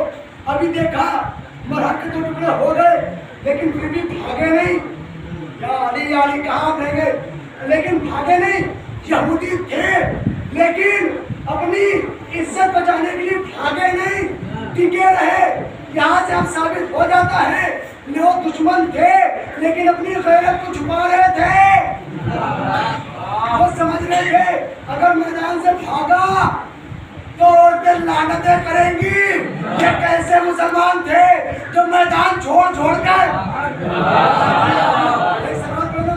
अभी देखा मरहब के दो टुकड़े हो गए, लेकिन फिर भी भागे नहीं। या अली कहाँ भागे, लेकिन भागे नहीं। यहूदी थे लेकिन अपनी इज्जत बचाने के लिए भागे नहीं, टिके रहे। यहाँ से अब साबित हो जाता है वो दुश्मन थे लेकिन अपनी गैरत को छुपा रहे थे। वो समझ रहे थे अगर मैदान से भागा तो औरतें लानतें करेंगी। ये कैसे मुसलमान थे जो मैदान छोड़ कर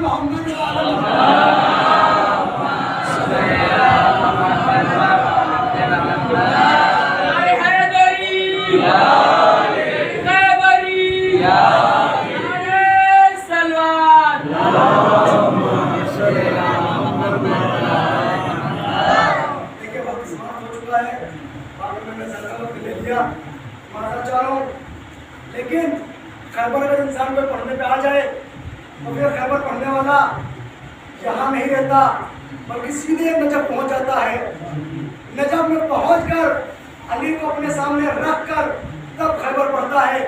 मोहम्मद लेकिन खैबर अगर इंसान को पढ़ने पे आ जाए तो फिर खैबर पढ़ने वाला यहाँ नहीं रहता बल्कि सीधे नजफ पहुँच जाता है। नजफ में पहुँचकर अली को अपने सामने रख कर तब खैबर पढ़ता है।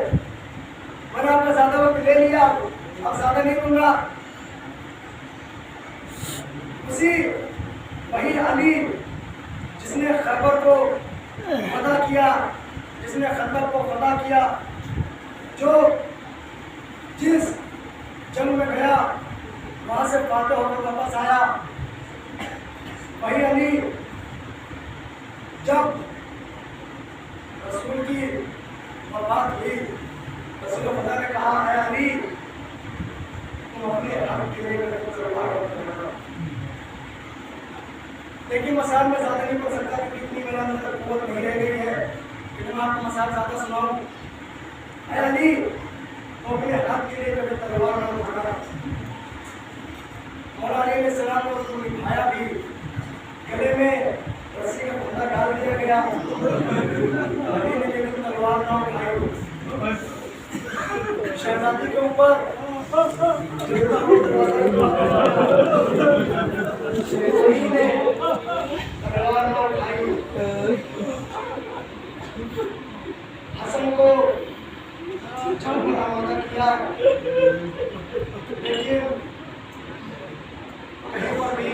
मैंने आपका ज्यादा वक्त ले लिया, अब ज्यादा नहीं दूंगा। उसी वही अली जिसने खैबर को फतह किया, जिसने खंदक को फतह किया, जो जिस जंग में गया वहां से फातह होकर वापस आया, वही अली जब रसूल की वफात हुई, रसूल खुदा ने कहा है अली तुम अपने हक के लिए लेकिन मसाल में ज्यादा नहीं पढ़ सकता क्योंकि इतनी मेरा अंदर कुव्वत नहीं रह गई है कि मैं आपको मसाल ज्यादा सुनाऊं। अली तो अपने हक के लिए कभी तलवार न उठाना। मौला अली ने सलाम को उसको निभाया भी, गले में रस्सी का फंदा डाल दिया गया। अली ने लेकिन तलवार न उठाई। शहजादी के ऊपर हसन को किया लेकिन कहीं पर भी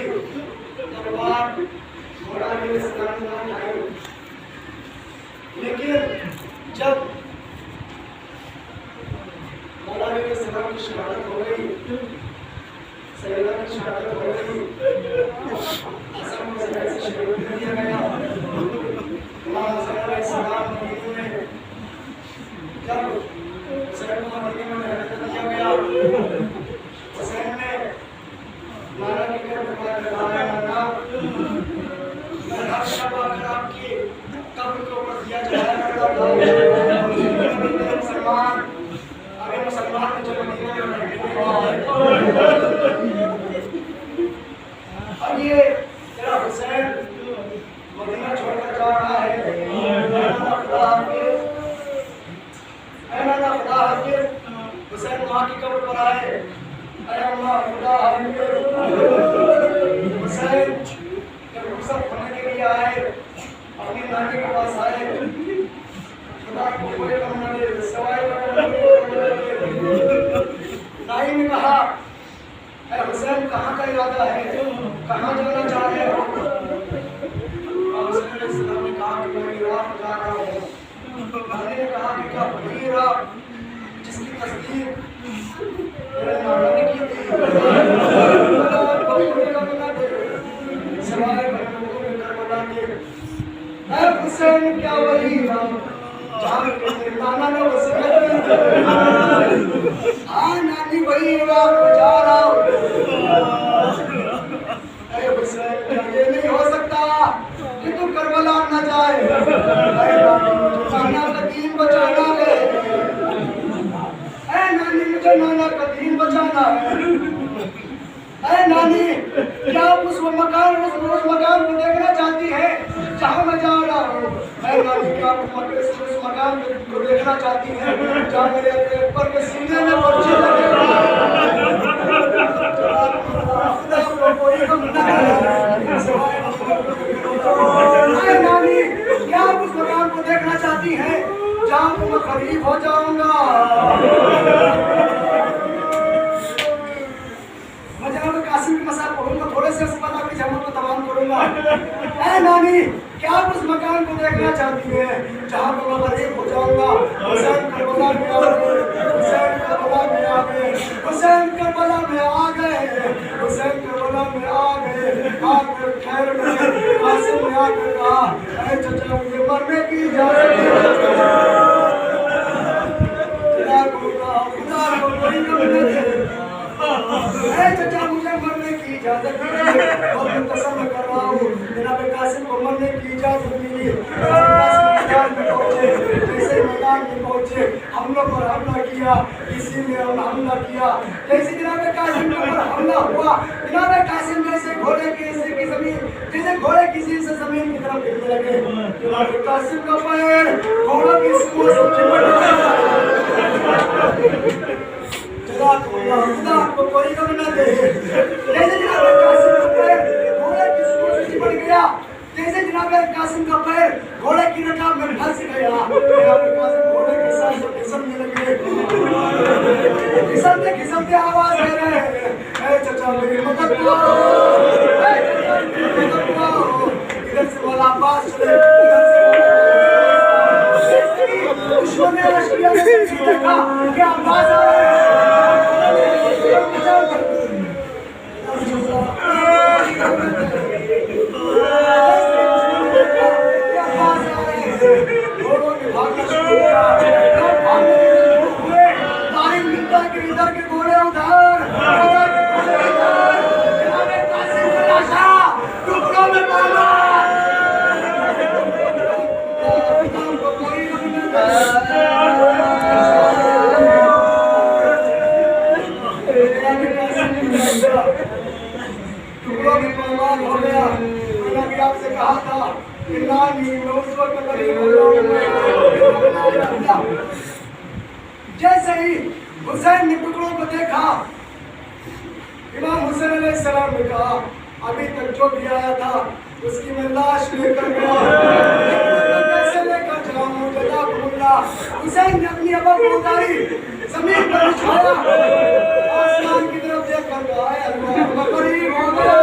तलवार लेकिन जब मौला अली सलाम की शहादत हो गई, सैयदा की शहादत हो गई, हसन को से शहीद कर दिया गया। सलाम मदीने में जब हुसैन को मदीने में रहने दिया गया, हुसैन ने नारा की तरफ लगाया, हर शब अगर आपकी कब्र के ऊपर दिया जाया करता था मुसलमान, अगर मुसलमान जो मदीने में अब ये तेरा हुसैन मदीना छोड़कर जा रहा है। हुसैन माँ की कब्र पर आए, हुसैन जब रुखसत होने के लिए आए, अपनी नानी के पास आए, खुदा को कोई कम न दे सवाए नाई ने कहा हुसैन कहाँ का इरादा है, कहाँ जाना चाह रहे हो? हुसैन अलैहिस्सलाम ने कहा कि मैं इराक जा रहा हूँ। नानी ने कहा कि क्या वही इराक जिसकी तस्दीक मेरे नाना ने की थी? सवाए करबला के हुसैन क्या वही इराक जहाँ मेरे नाना ने वसीयत की थी? हाँ नानी वही इराक जा रहा हूँ। ये नहीं हो सकता कि तू करबला न जाए, नाना का दीन बचाना है। ऐ नानी मुझे नाना का दीन बचाना है। ऐ नानी क्या उस मकान को देखना चाहती है जहाँ मैं जा रहा हूँ? ऐ नानी क्या उस मकान को देखना चाहती है जहाँ मेरे ऊपर के सीने में पर्ची नानी क्या उस मकान को देखना चाहती है जहाँ मैं करीब हो जाऊंगा? मैं जनाब कासिम की मसाल पढ़ूंगा, थोड़े से असबाब आपकी जमात को तमाम करूंगा। ऐ नानी, क्या आप उस मकान को देखना चाहती है जहाँ पर मैं गरीब हो जाऊंगा? हुसैन करबला में आ गए, हुसैन करबला में आ गए, हुसैन करबला में आ गए, हुसैन करबला में आ गए। आकर खैर में कासिम ने आकर कहा, ऐ चचा मुझे मरने की इजाजत दे। खुदा को कोई कम न दे। चचा मुझे मरने की इजाजत दीजिए और मैं कसम कर रहा हूँ जनाब कासिम को मरने की इजाजत मिली। मैदान में पहुंचे, जैसे मैदान में पहुंचे हमलों पर हमला किया, किसी ने हमला किया। जैसे जनाब कासिम के ऊपर हमला हुआ, जनाब कासिम जैसे घोड़े की जमीन, जैसे घोड़े किसी से जमीन की तरफ गिरने लगे, जनाब कासिम का पैर घोड़ों की सूंड से चिपट गया। खुदा को कोई कम न दे। जैसे जनाब कासिम का पैर घोड़े की सूंड से चिपट गया, जैसे जनाब कासिम का पैर घोड़े की रकाब में फंस गया, जनाब कासिम घोड़े के साथ फिसलने लगे। फिसलते आवाज दे रहे हैं, ऐ चचा मेरी मदद करो, ऐ चचा मेरी मदद करो। इधर से वाला अब्बास चले, उधर से दुश्मन ने अशकिया ने देखा कि अब्बास आ रहे हैं। आपसे कहा था कि नानी मैं उस वक्त गरीब हो जाऊंगा। जैसे ही हुसैन ने टुकड़ों को देखा, इमाम हुसैन अलैहिस्सलाम ने कहा अभी तक जो भी आया था उसकी मैं लाश लेकर गया, कैसे लेकर जाऊं जज़ाकुमुल्लाह। हुसैन ने अपनी अबा को उतारी, जमीन पर बिछाया, आसमान की तरफ देखकर कहा अल्लाह मैं गरीब हो गया।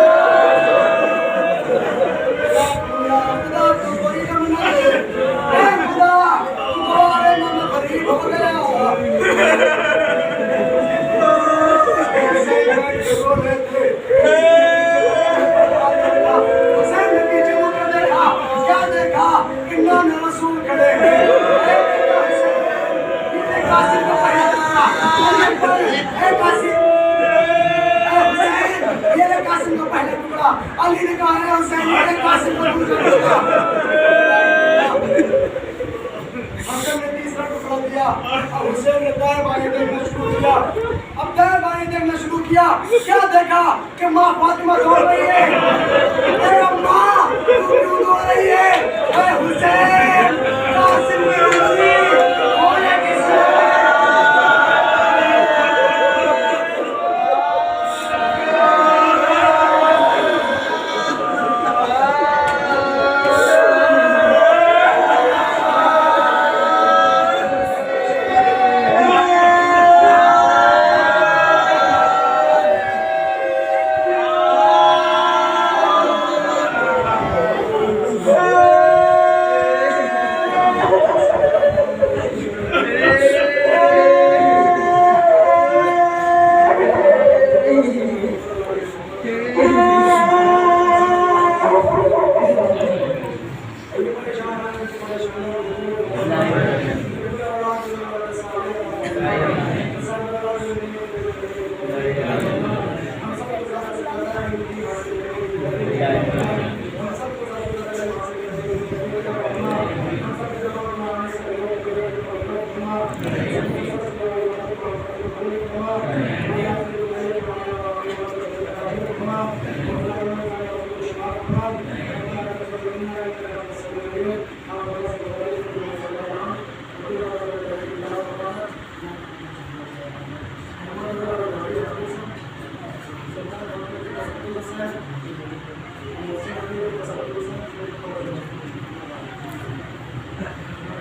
अली ने कहा है हुसैन ने कासिम को दूसरा टुकड़ा, हसन ने तीसरा टुकड़ा दिया। अब हुसैन ने दाएं बाएं देखना शुरू किया। अब दाएं बाएं देखना शुरू किया, क्या देखा कि माँ फातिमा दौड़ रही है। अरे अम्मा तू क्यों दौड़ रही है? अरे हुसैन कासिम की उंगली घोड़े की Gracias.